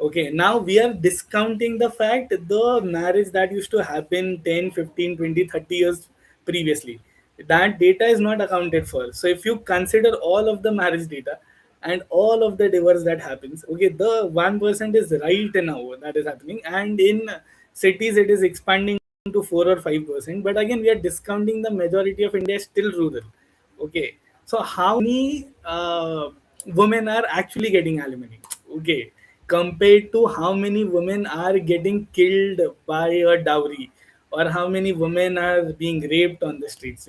Speaker 1: Okay, now we are discounting the fact the marriage that used to happen 10, 15, 20, 30 years previously. That data is not accounted for. So if you consider all of the marriage data and all of the divorce that happens, okay, the 1% is right now that is happening. And in cities, it is expanding to 4 or 5%. But again, we are discounting the majority of India is still rural. Okay, so how many women are actually getting alimony? Okay, compared to how many women are getting killed by a dowry, or how many women are being raped on the streets.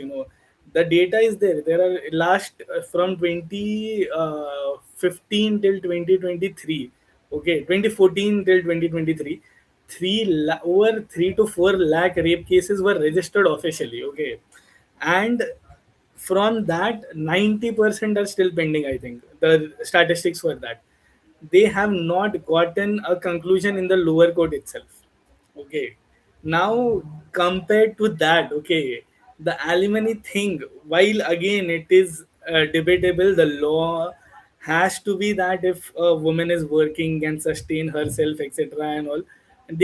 Speaker 1: The data is there. There are last from 2015 till 2023. Okay, 2014 till 2023, over 3 to 4 lakh rape cases were registered officially. Okay, and from that 90% are still pending. I think the statistics for that, they have not gotten a conclusion in the lower court itself. Okay, now compared to that, okay, the alimony thing, while again it is debatable, the law has to be that if a woman is working and sustain herself, etc., and all, and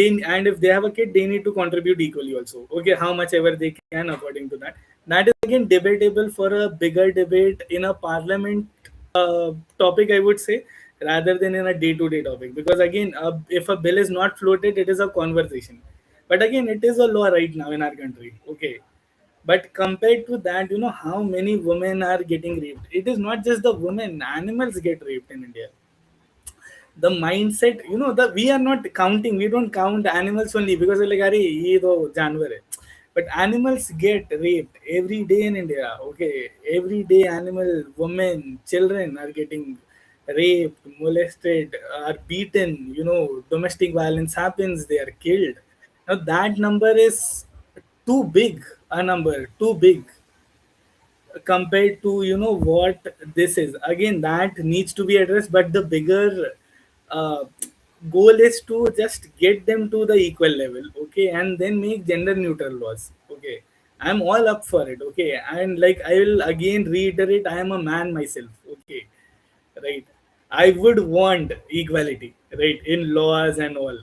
Speaker 1: if they have a kid, they need to contribute equally also. Okay, how much ever they can according to that. That is again debatable for a bigger debate in a parliament topic, I would say, rather than in a day-to-day topic. Because again, if a bill is not floated, it is a conversation. But again, it is a law right now in our country. Okay, but compared to that, how many women are getting raped? It is not just the women; animals get raped in India. The mindset, the we are not counting, we don't count animals only because we're like, "Arey, ye to जानवर hai." But animals get raped every day in India. Okay, every day animal, women, children are getting raped, molested, are beaten. Domestic violence happens, they are killed. Now that number is too big, a number too big compared to what this is. Again, that needs to be addressed, but the bigger uh, goal is to just get them to the equal level. Okay, and then make gender neutral laws. Okay, I'm all up for it. Okay, and like I will again reiterate, I am a man myself. Okay, right, I would want equality, right, in laws and all.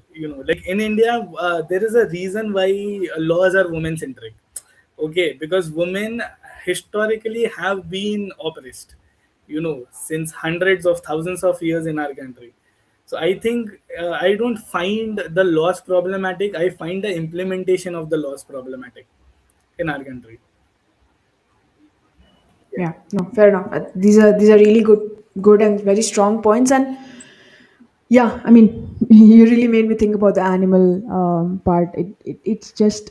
Speaker 1: Like in India, there is a reason why laws are women centric. Okay, because women historically have been oppressed, since hundreds of thousands of years in our country. So I think, I don't find the laws problematic, I find the implementation of the laws problematic in our country. Yeah.
Speaker 2: Yeah, no, fair enough. These are really good and very strong points. And yeah, I mean, you really made me think about the animal part. It's just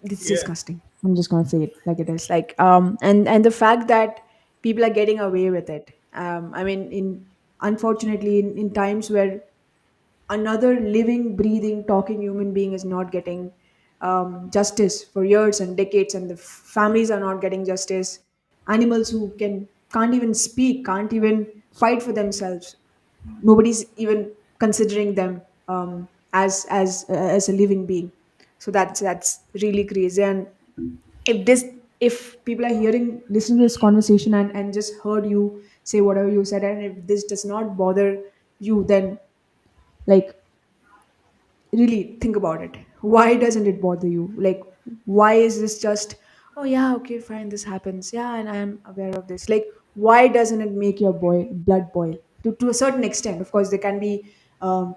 Speaker 2: it's
Speaker 1: Yeah.
Speaker 2: disgusting. I'm just gonna say it like it is. Like and the fact that people are getting away with it. I mean, in unfortunately, in times where another living, breathing, talking human being is not getting justice for years and decades, and the families are not getting justice. Animals who can't even speak, can't even fight for themselves. Nobody's even considering them as a living being. So that's really crazy. And if this if people are listening to this conversation and just heard you say whatever you said, and if this does not bother you, then like really think about it. Why doesn't it bother you? Like, why is this just, oh yeah, okay, fine, this happens, yeah, and I'm aware of this. Like, why doesn't it make your blood boil? To a certain extent, of course, there can be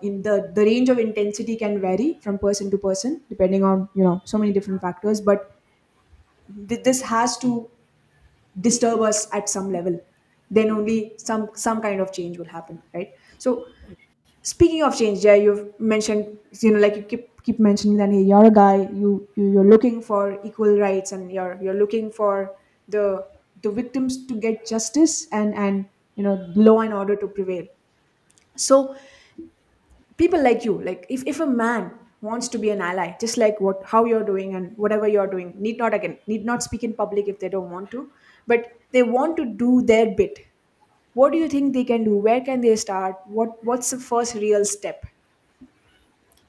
Speaker 2: in the range of intensity can vary from person to person depending on so many different factors, but this has to disturb us at some level. Then only some kind of change will happen, right? So speaking of change, yeah, you've mentioned, like you keep mentioning that, hey, you're a guy, you're looking for equal rights, and you're looking for the the victims to get justice, and law and order to prevail. So people like you, like if a man wants to be an ally, just like what how you're doing and whatever you're doing, need not speak in public if they don't want to, but they want to do their bit. What do you think they can do? Where can they start? What's the first real step?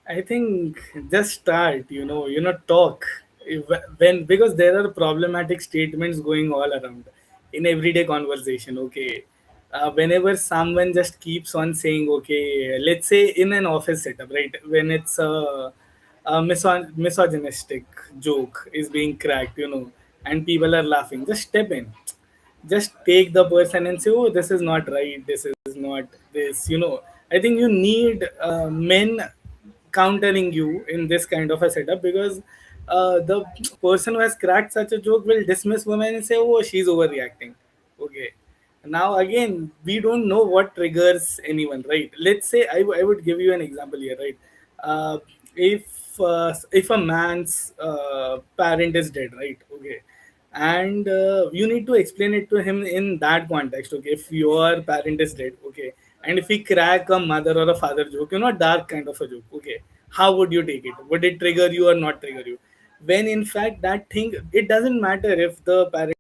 Speaker 1: I think just start, talk. When, because there are problematic statements going all around in everyday conversation. Okay, whenever someone just keeps on saying, okay, let's say in an office setup, right, when it's a misogynistic joke is being cracked, and people are laughing, just step in, just take the person and say, oh, this is not right, this is not this. I think you need men countering you in this kind of a setup, because the person who has cracked such a joke will dismiss women and say, oh, she's overreacting. Okay, now again, we don't know what triggers anyone, right? Let's say I would give you an example here, right? uh, if a man's parent is dead, right? Okay, and you need to explain it to him in that context. Okay, if your parent is dead, okay, And if we crack a mother or a father joke, dark kind of a joke, okay, how would you take it? Would it trigger you or not trigger you? When in fact that thing, it doesn't matter if the parent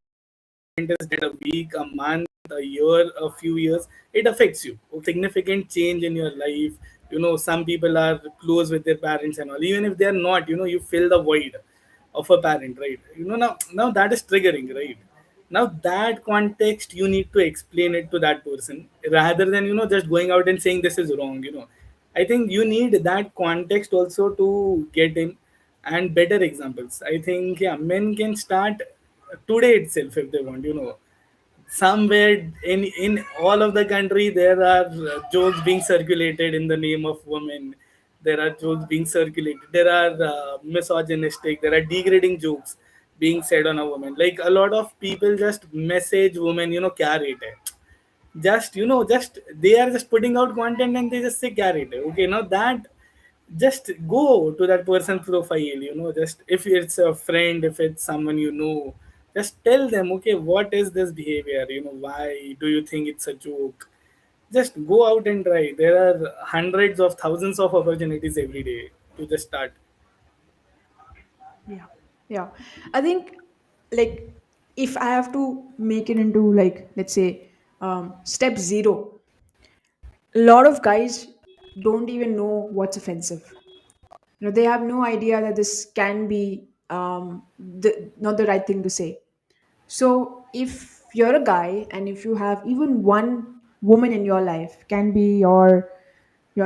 Speaker 1: is dead a week, a month, a year, a few years, it affects you. A significant change in your life. Some people are close with their parents and all. Even if they are not, you fill the void of a parent, right? Now that is triggering, right? Now that context you need to explain it to that person rather than just going out and saying this is wrong. I think you need that context also to get in, and better examples. I think, yeah, men can start today itself if they want. Somewhere in all of the country there are jokes being circulated in the name of women. There are jokes being circulated, there are misogynistic, there are degrading jokes being said on a woman. Like a lot of people just message women, carry it, just they are just putting out content and they just say carry it. Okay, now that, just go to that person's profile, just if it's a friend, if it's someone just tell them, okay, what is this behavior, why do you think it's a joke? Just go out and try. There are hundreds of thousands of opportunities every day to just start.
Speaker 2: Yeah. Yeah. I think, like, if I have to make it into, like, let's say, step zero, a lot of guys don't even know what's offensive. They have no idea that this can be not the right thing to say. So if you're a guy and if you have even one woman in your life, can be your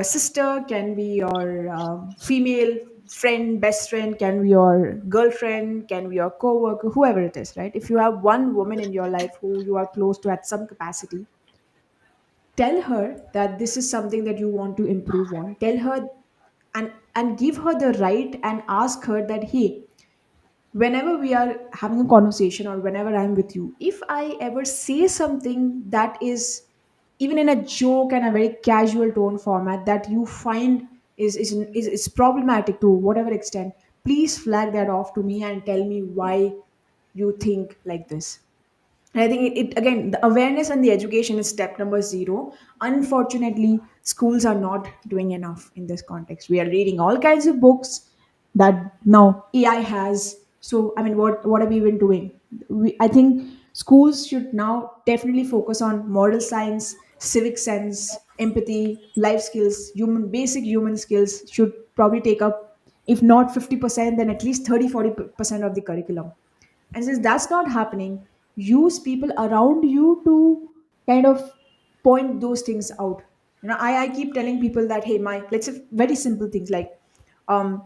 Speaker 2: sister, can be your female friend, best friend, can be your girlfriend, can be your coworker, whoever it is, right? If you have one woman in your life who you are close to at some capacity, tell her that this is something that you want to improve on. Tell her and give her the right and ask her that, hey, whenever we are having a conversation or whenever I'm with you, if I ever say something that is even in a joke and a very casual tone format that you find is problematic to whatever extent, please flag that off to me and tell me why you think like this. And I think it again, the awareness and the education is step number zero. Unfortunately, schools are not doing enough in this context. We are reading all kinds of books that now AI has. So I mean, what are we even doing? I think schools should now definitely focus on moral science, civic sense, empathy, life skills, basic human skills should probably take up, if not 50%, then at least 30-40% of the curriculum. And since that's not happening, use people around you to kind of point those things out. I keep telling people that, hey, let's say very simple things like, um,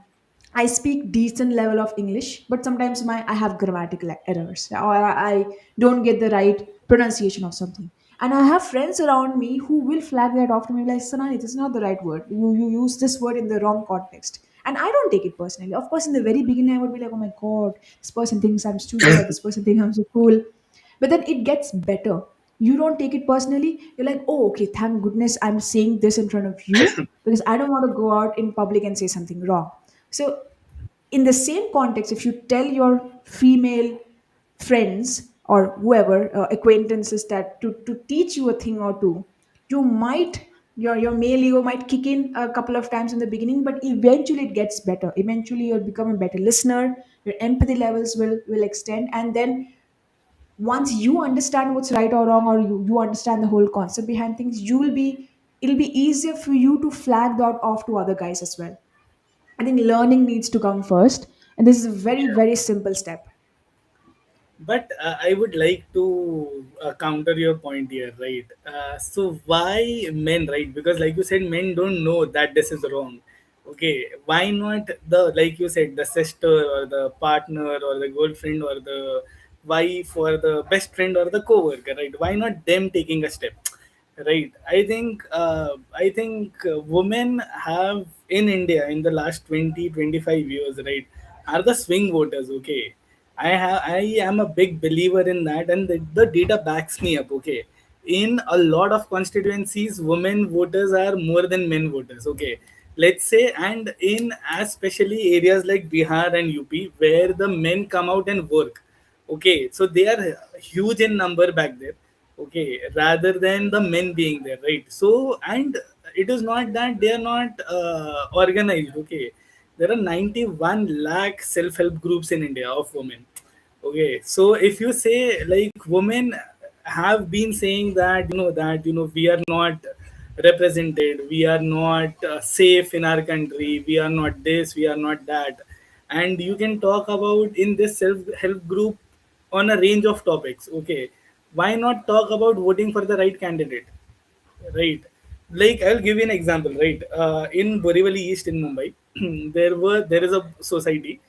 Speaker 2: I speak decent level of English, but sometimes I have grammatical errors, or I don't get the right pronunciation of something. And I have friends around me who will flag that off to me like, Sanani, this is not the right word. You use this word in the wrong context. And I don't take it personally. Of course, in the very beginning, I would be like, oh my God, this person thinks I'm stupid or this person thinks I'm so cool. But then it gets better. You don't take it personally. You're like, oh, okay, thank goodness I'm saying this in front of you because I don't want to go out in public and say something wrong. So in the same context, if you tell your female friends or whoever acquaintances that to teach you a thing or two, you might your male ego might kick in a couple of times in the beginning, but eventually it gets better. Eventually you'll become a better listener, your empathy levels will extend, and then once you understand what's right or wrong, or you understand the whole concept behind things, it'll be easier for you to flag that off to other guys as well. I think learning needs to come first, and this is a very, very simple step.
Speaker 1: But I would like to counter your point here, right? So why men, right? Because like you said, men don't know that this is wrong. Okay, why not the, like you said, the sister or the partner or the girlfriend or the wife or the best friend or the coworker, right? Why not them taking a step? Right. I think women have in India in the last 20-25 years, right, are the swing voters. Okay. I am a big believer in that, and the data backs me up. Okay. In a lot of constituencies, women voters are more than men voters. Okay. Let's say, and in especially areas like Bihar and UP where the men come out and work. Okay, so they are huge in number back there. okay, rather than the men being there, right? So, and it is not that they are not organized, okay. There are 91 lakh self-help groups in India of women. Okay, so if you say like women have been saying that we are not represented, we are not safe in our country, we are not this, we are not that, and you can talk about in this self-help group on a range of topics. Okay, why not talk about voting for the right candidate? Right. Like I'll give you an example. Right. In Borivali East in Mumbai, there is a society.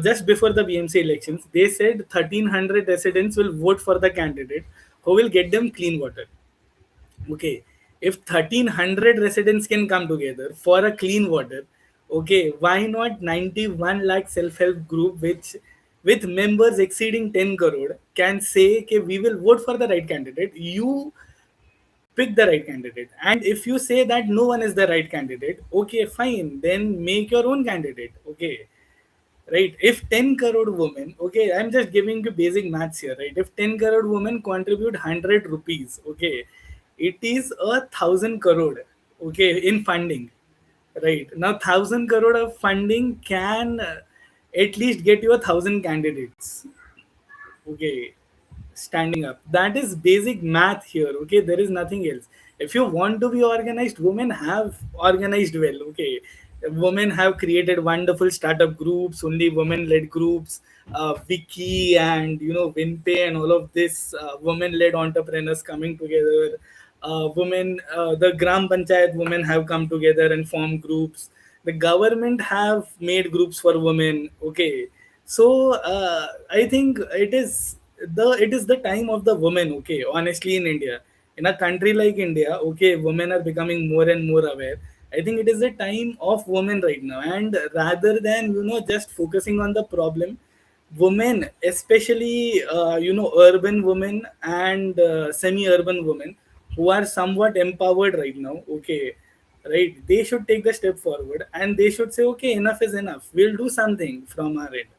Speaker 1: Just before the BMC elections, they said 1,300 residents will vote for the candidate who will get them clean water. Okay, if 1,300 residents can come together for a clean water, okay, why not 91 lakh self-help group which with members exceeding 10 crore can say, okay, we will vote for the right candidate. You pick the right candidate, and if you say that no one is the right candidate, okay, fine, then make your own candidate. Okay, right? If 10 crore women, okay, I'm just giving you basic maths here, right? If 10 crore women contribute 100 rupees, okay, it is 1,000 crore, okay, in funding, right? Now 1,000 crore of funding can at least get you 1,000 candidates, okay, standing up. That is basic math here. Okay, there is nothing else. If you want to be organized, women have organized well. Okay, women have created wonderful startup groups, only women led groups, Wiki and WinPay and all of this, women led entrepreneurs coming together. Women, the Gram Panchayat women have come together and formed groups. The government have made groups for women. Okay, so I think it is the time of the women. Okay, honestly, in India, in a country like India, okay, women are becoming more and more aware. I think it is the time of women right now, and rather than just focusing on the problem, women, especially urban women and semi-urban women who are somewhat empowered right now, okay, right, they should take the step forward and they should say, okay, enough is enough, we'll do something from our end.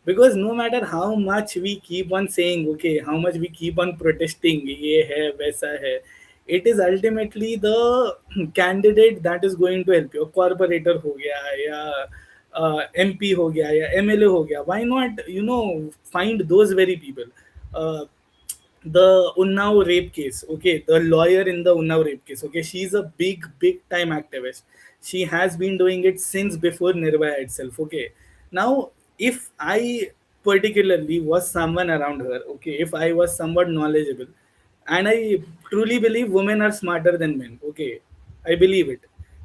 Speaker 1: Because no matter how much we keep on saying, okay, how much we keep on protesting, ye hai waisa hai, it is ultimately the candidate that is going to help you. Corporator ho gaya ya MP ho gaya ya MLA ho gaya, why not find those very people. uh, the Unnao rape case. Okay, the lawyer in the Unnao rape case. Okay, she's a big time activist. She has been doing it since before Nirbhaya itself. Okay, now if I particularly was someone around her, okay, if I was somewhat knowledgeable, and I truly believe women are smarter than men. Okay, I believe it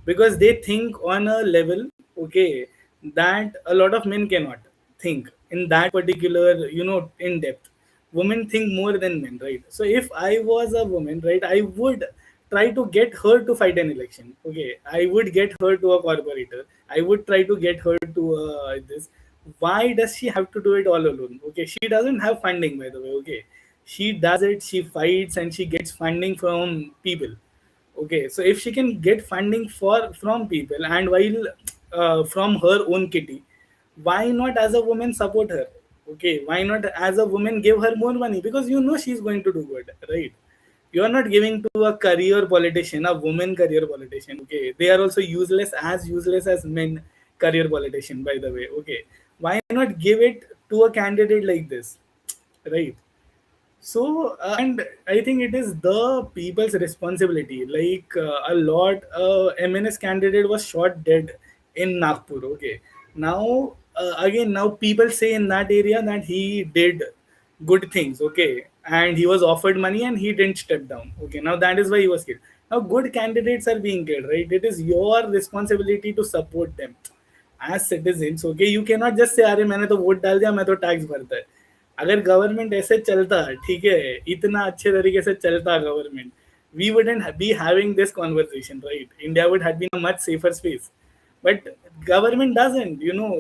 Speaker 1: because they think on a level, okay, that a lot of men cannot think in that particular, in depth. Women think more than men, right? So if I was a woman, right, I would try to get her to fight an election. Okay, I would get her to a corporator. I would try to get her to this. Why does she have to do it all alone? Okay, she doesn't have funding, by the way. Okay, she does it, she fights, and she gets funding from people. Okay, so if she can get funding from people, and while from her own kitty, why not as a woman support her? Okay, why not as a woman give her more money, because she's going to do good, right? You are not giving to a career politician, a woman career politician. Okay, they are also useless as men career politician, by the way. Okay, why not give it to a candidate like this, right? So, and I think it is the people's responsibility. Like a lot, MNS candidate was shot dead in Nagpur. Okay, now again, now people say in that area that he did good things. Okay, and he was offered money and he didn't step down. Okay, now that is why he was killed. Now, good candidates are being killed, right? It is your responsibility to support them as citizens. Okay, you cannot just say, अरे मैंने तो vote डाल दिया, मैं तो tax भरता है. अगर गवर्नमेंट ऐसे चलता, ठीक है, इतना अच्छे तरीके से चलता government, we wouldn't be having this conversation, right? India would have been a much safer space. But government doesn't.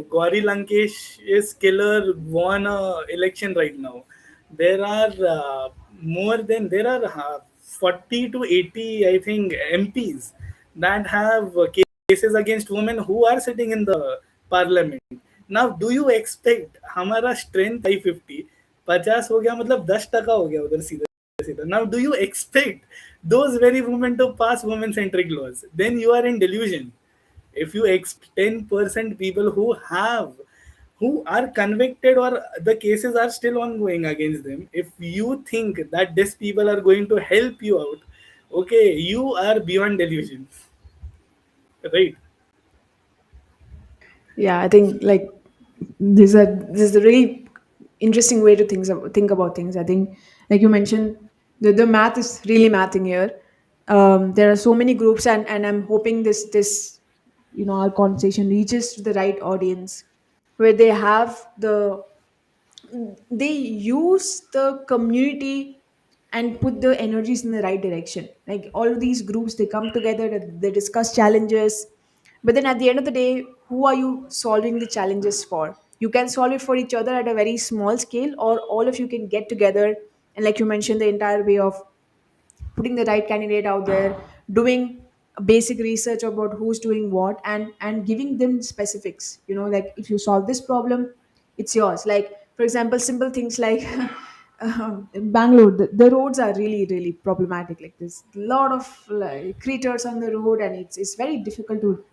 Speaker 1: Gauri Lankesh's killer won a election right now. There are there are 40 to 80, I think, MPs that have cases against women who are sitting in the parliament. Now do you expect हमारा strength 550 50 हो गया, मतलब 10% हो गया उधर, सीधे सीधे सीधा. Now do you expect those very women to pass women centric laws? Then you are in delusion. If you expect 10% people who are convicted or the cases are still ongoing against them, if you think that these people are going to help you out, okay, you are beyond delusion, right?
Speaker 2: Yeah, I think like this is a really interesting way to think about things. I think, like you mentioned, the math is really mathing here. There are so many groups, and I'm hoping this our conversation reaches to the right audience, where they use the community and put the energies in the right direction. Like all of these groups, they come together, they discuss challenges, but then at the end of the day, who are you solving the challenges for? You can solve it for each other at a very small scale, or all of you can get together and, like you mentioned, the entire way of putting the right candidate out there, doing basic research about who's doing what, and giving them specifics. Like if you solve this problem, it's yours. Like for example, simple things like in Bangalore, the roads are really really problematic. Like there's a lot of like creatures on the road, and it's very difficult to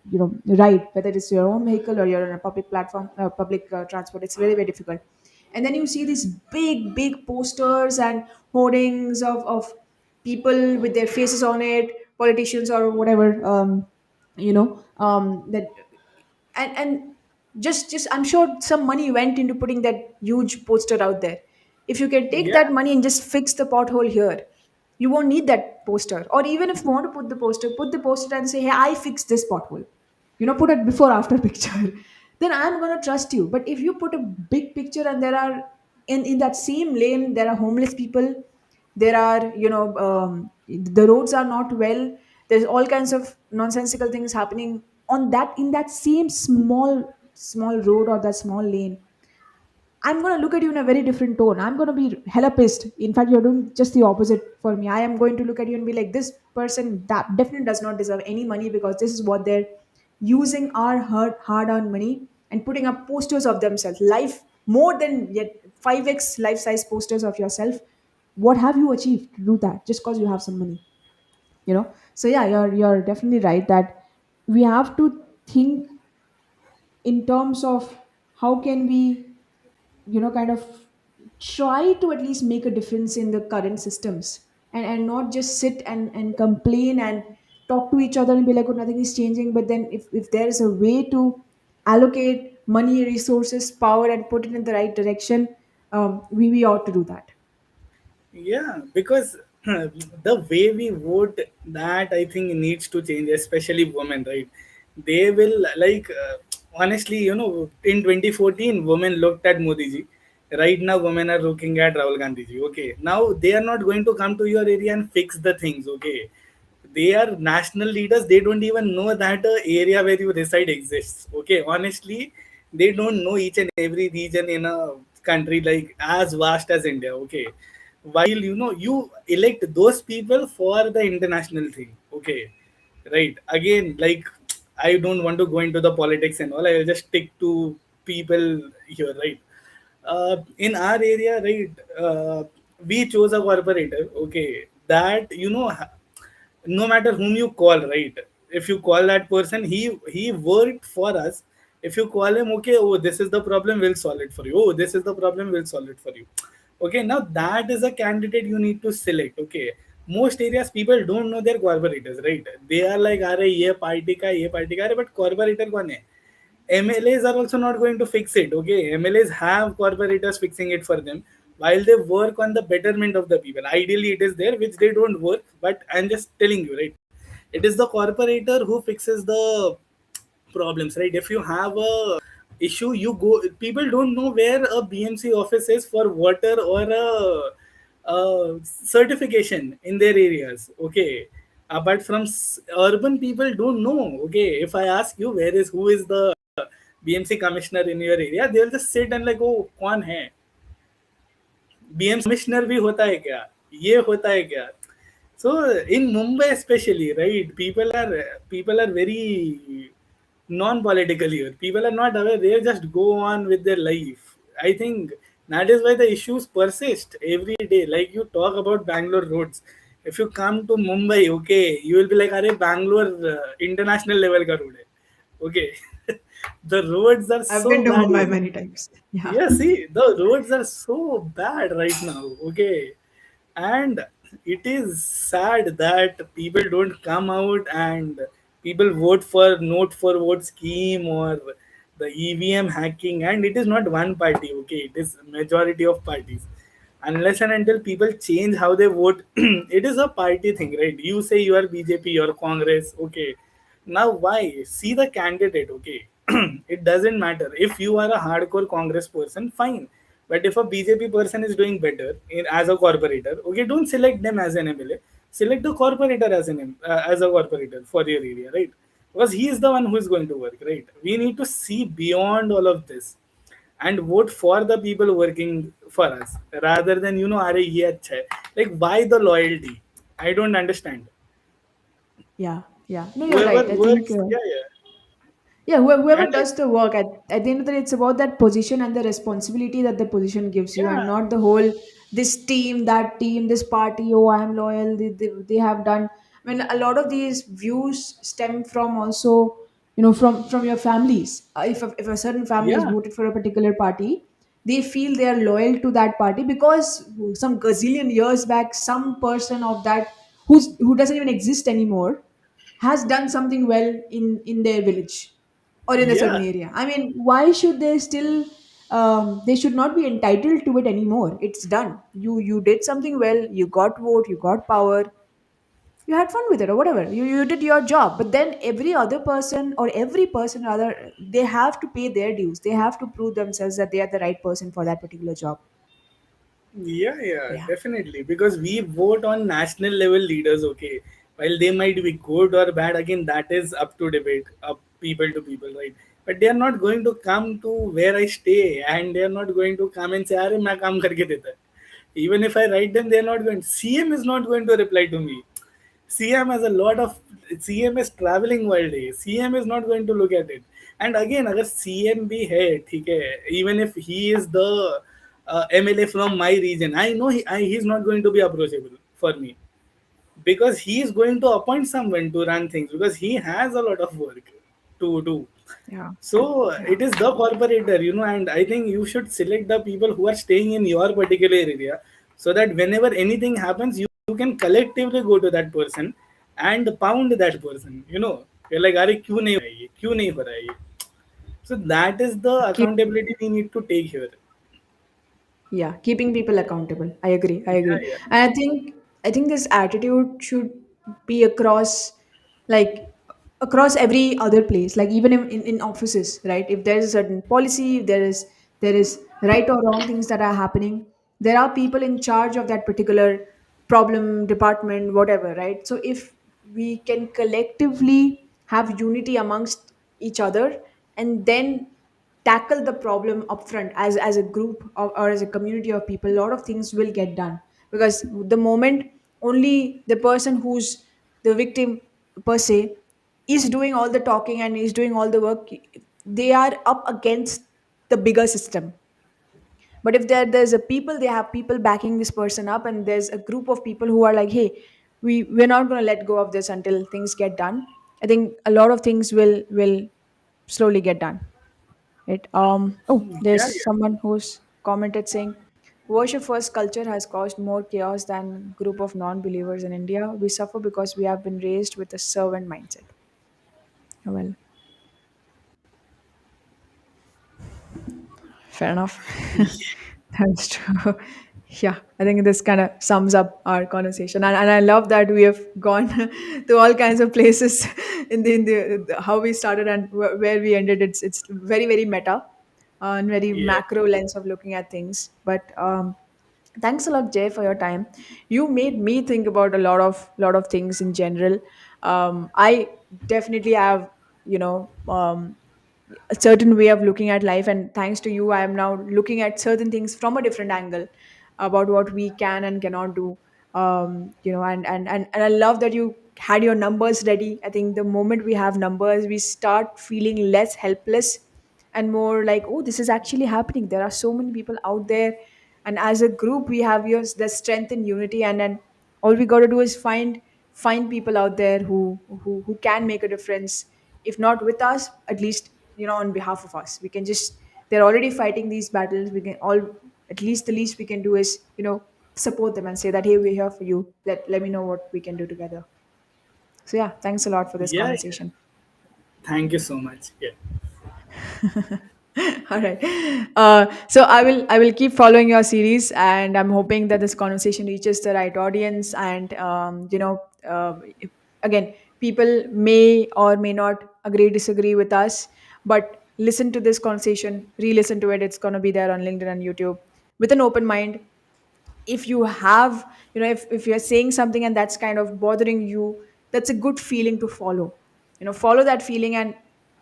Speaker 2: ride, whether it's your own vehicle or you're on a public platform, public transport. It's very very difficult. And then you see these big big posters and hoardings of people with their faces on it, politicians or whatever, that and just I'm sure some money went into putting that huge poster out there. If you can take
Speaker 1: Yeah.
Speaker 2: that money and just fix the pothole here, you won't need that poster. Or even if you want to put the poster and say, hey, I fixed this pothole. Put a before after picture. Then I'm gonna trust you. But if you put a big picture and there are in that same lane there are homeless people, there are the roads are not well, there's all kinds of nonsensical things happening on that in that same small road or that small lane, I'm going to look at you in a very different tone. I'm going to be hella pissed. In fact, you're doing just the opposite for me. I am going to look at you and be like, this person that definitely does not deserve any money, because this is what they're using our hard earned money and putting up posters of themselves. Life more than yet 5x life size posters of yourself. What have you achieved to do that just because you have some money? So yeah, you're definitely right that we have to think in terms of how can we kind of try to at least make a difference in the current systems, and not just sit and complain and talk to each other and be like, oh, nothing is changing. But then if there is a way to allocate money, resources, power, and put it in the right direction, we ought to do that.
Speaker 1: Yeah, because the way we vote, that I think needs to change, especially women, right? They will like honestly, in 2014, women looked at Modi ji. Right now, women are looking at Rahul Gandhi ji. Okay, now they are not going to come to your area and fix the things. Okay, they are national leaders. They don't even know that area where you reside exists. Okay, honestly, they don't know each and every region in a country like as vast as India. Okay, while you elect those people for the international thing. Okay, right, again, like, I don't want to go into the politics and all. I'll just stick to people here, right? In our area, right, we chose a corporator, okay, that no matter whom you call, right, if you call that person, he worked for us. If you call him, okay, oh, this is the problem, we'll solve it for you. Oh, this is the problem, we'll solve it for you. Okay, now that is a candidate you need to select. Okay, most areas people don't know their corporators, right? They are like, अरे ये party का, ये party का, अरे but corporator कौन है? MLAs are also not going to fix it. Okay, MLAs have corporators fixing it for them while they work on the betterment of the people. Ideally, it is there which they don't work. But I'm just telling you, right? It is the corporator who fixes the problems, right? If you have a issue, you go. People don't know where a BMC office is for water or a certification in their areas. Okay, but from urban people don't know. Okay, if I ask you who is the BMC commissioner in your area, they'll just sit and like, oh, कौन है? BMC commissioner भी होता है क्या? ये होता है क्या? So in Mumbai especially, right? People are very non-political here. People are not aware. They just go on with their life. I think That is why the issues persist every day. Like you talk about Bangalore roads. If you come to Mumbai, okay, you will be like, "Arey, Bangalore international level ka road hai." Okay, the roads are
Speaker 2: I've
Speaker 1: so
Speaker 2: been to
Speaker 1: bad.
Speaker 2: Mumbai many times. Yeah.
Speaker 1: Yeah, see, the roads are so bad right now. Okay, and it is sad that people don't come out and people vote for note for vote scheme or the EVM hacking, and it is not one party. Okay, it is majority of parties. Unless and until people change how they vote, it is a party thing, right? You say you are BJP, you are Congress. Okay, now why? See the candidate, okay? It doesn't matter. If you are a hardcore Congress person, fine. But if a BJP person is doing better as a corporator, okay, don't select them as an MLA. Select the corporator as as a corporator for your area, right? Because he is the one who is going to work, right? We need to see beyond all of this and vote for the people working for us rather than अरे ये अच्छा है. Like why the loyalty? I don't understand.
Speaker 2: Yeah, yeah. No, you're
Speaker 1: Whoever
Speaker 2: right. I think
Speaker 1: works, yeah, yeah.
Speaker 2: yeah, whoever
Speaker 1: And
Speaker 2: does the work at the end of the day, it's about that position and the responsibility that the position gives you, and
Speaker 1: yeah,
Speaker 2: not the whole this team, that team, this party. Oh, I am loyal. They have done. I mean, a lot of these views stem from also, from your families. If a certain family has
Speaker 1: yeah,
Speaker 2: voted for a particular party, they feel they are loyal to that party because some gazillion years back, some person of that who doesn't even exist anymore has done something well in their village or in a
Speaker 1: yeah.
Speaker 2: certain area. I mean, why should they still? They should not be entitled to it anymore. It's done. You did something well. You got vote. You got power. You had fun with it or whatever. You did your job. But then every person rather, they have to pay their dues. They have to prove themselves that they are the right person for that particular job.
Speaker 1: Yeah, yeah,
Speaker 2: Yeah.
Speaker 1: definitely. Because we vote on national level leaders, okay. While they might be good or bad, again, that is up to debate, up people to people, right? But they are not going to come to where I stay, and they are not going to come and say, "Arey, मैं काम करके देता है." Even if I write them, they are not going. CM is not going to reply to me. CM has a lot of CM is traveling world है. CM is not going to look at it. And again, अगर CM भी है, ठीक है, even if he is the MLA from my region, I know he's not going to be approachable for me because he is going to appoint someone to run things because he has a lot of work to do.
Speaker 2: Yeah.
Speaker 1: So
Speaker 2: Yeah.
Speaker 1: it is the corporator, and I think you should select the people who are staying in your particular area so that whenever anything happens, you can collectively go to that person and pound that person. You're like, अरे क्यों नहीं हो रहा है ये? क्यों नहीं हो रहा है ये? So that is the
Speaker 2: Keep
Speaker 1: accountability we need to take here.
Speaker 2: Yeah, keeping people accountable. I agree. I
Speaker 1: Yeah,
Speaker 2: agree.
Speaker 1: yeah,
Speaker 2: And I think this attitude should be across, like, across every other place, like even in offices, right? If there's a certain policy, if there is right or wrong things that are happening, there are people in charge of that particular problem department, whatever, right? So if we can collectively have unity amongst each other and then tackle the problem upfront as a group or as a community of people, a lot of things will get done. Because the moment only the person who's the victim per se is doing all the talking and is doing all the work, they are up against the bigger system. But if there's a people, they have people backing this person up, and there's a group of people who are like, hey, we're not going to let go of this until things get done. I think a lot of things will slowly get done. It Oh, there's
Speaker 1: yeah, yeah.
Speaker 2: someone who's commented saying, worship first culture has caused more chaos than group of non-believers in India. We suffer because we have been raised with a servant mindset. Well, fair enough. That's true. Yeah, I think this kind of sums up our conversation, and I love that we have gone to all kinds of places in the how we started and where we ended. It's very very meta, and very
Speaker 1: Yeah.
Speaker 2: macro lens of looking at things. But thanks a lot, Jay, for your time. You made me think about a lot of things in general. I definitely have, a certain way of looking at life, and thanks to you, I am now looking at certain things from a different angle about what we can and cannot do. And I love that you had your numbers ready. I think the moment we have numbers, we start feeling less helpless and more like, oh, this is actually happening. There are so many people out there, and as a group we have yours the strength and unity, and then all we got to do is find people out there who can make a difference, if not with us, at least on behalf of us. We can just, they're already fighting these battles, we can all, at least the least we can do is support them and say that, hey, we're here for you, let me know what we can do together. So yeah, thanks a lot for this
Speaker 1: Yeah, yeah.
Speaker 2: conversation.
Speaker 1: Thank you so much. Yeah.
Speaker 2: All right. So I will keep following your series, and I'm hoping that this conversation reaches the right audience. And again, people may or may not agree, disagree with us, but listen to this conversation, re-listen to it. It's gonna be there on LinkedIn and YouTube with an open mind. If you have, if you're saying something and that's kind of bothering you, that's a good feeling to follow. Follow that feeling and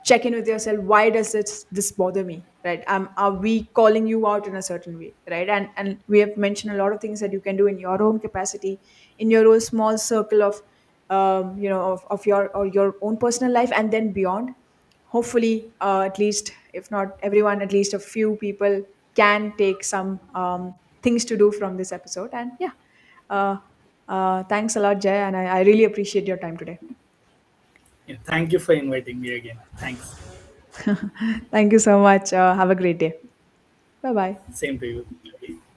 Speaker 2: check in with yourself, why does this bother me, right? Are we calling you out in a certain way, right? And we have mentioned a lot of things that you can do in your own capacity, in your own small circle of of your own personal life, and then beyond. Hopefully, at least if not everyone, at least a few people can take some things to do from this episode. And yeah, uh, thanks a lot, Jay, and I really appreciate your time today.
Speaker 1: Yeah. Thank you for inviting me again. Thanks.
Speaker 2: Thank you so much. Have a great day. Bye bye.
Speaker 1: Same to you.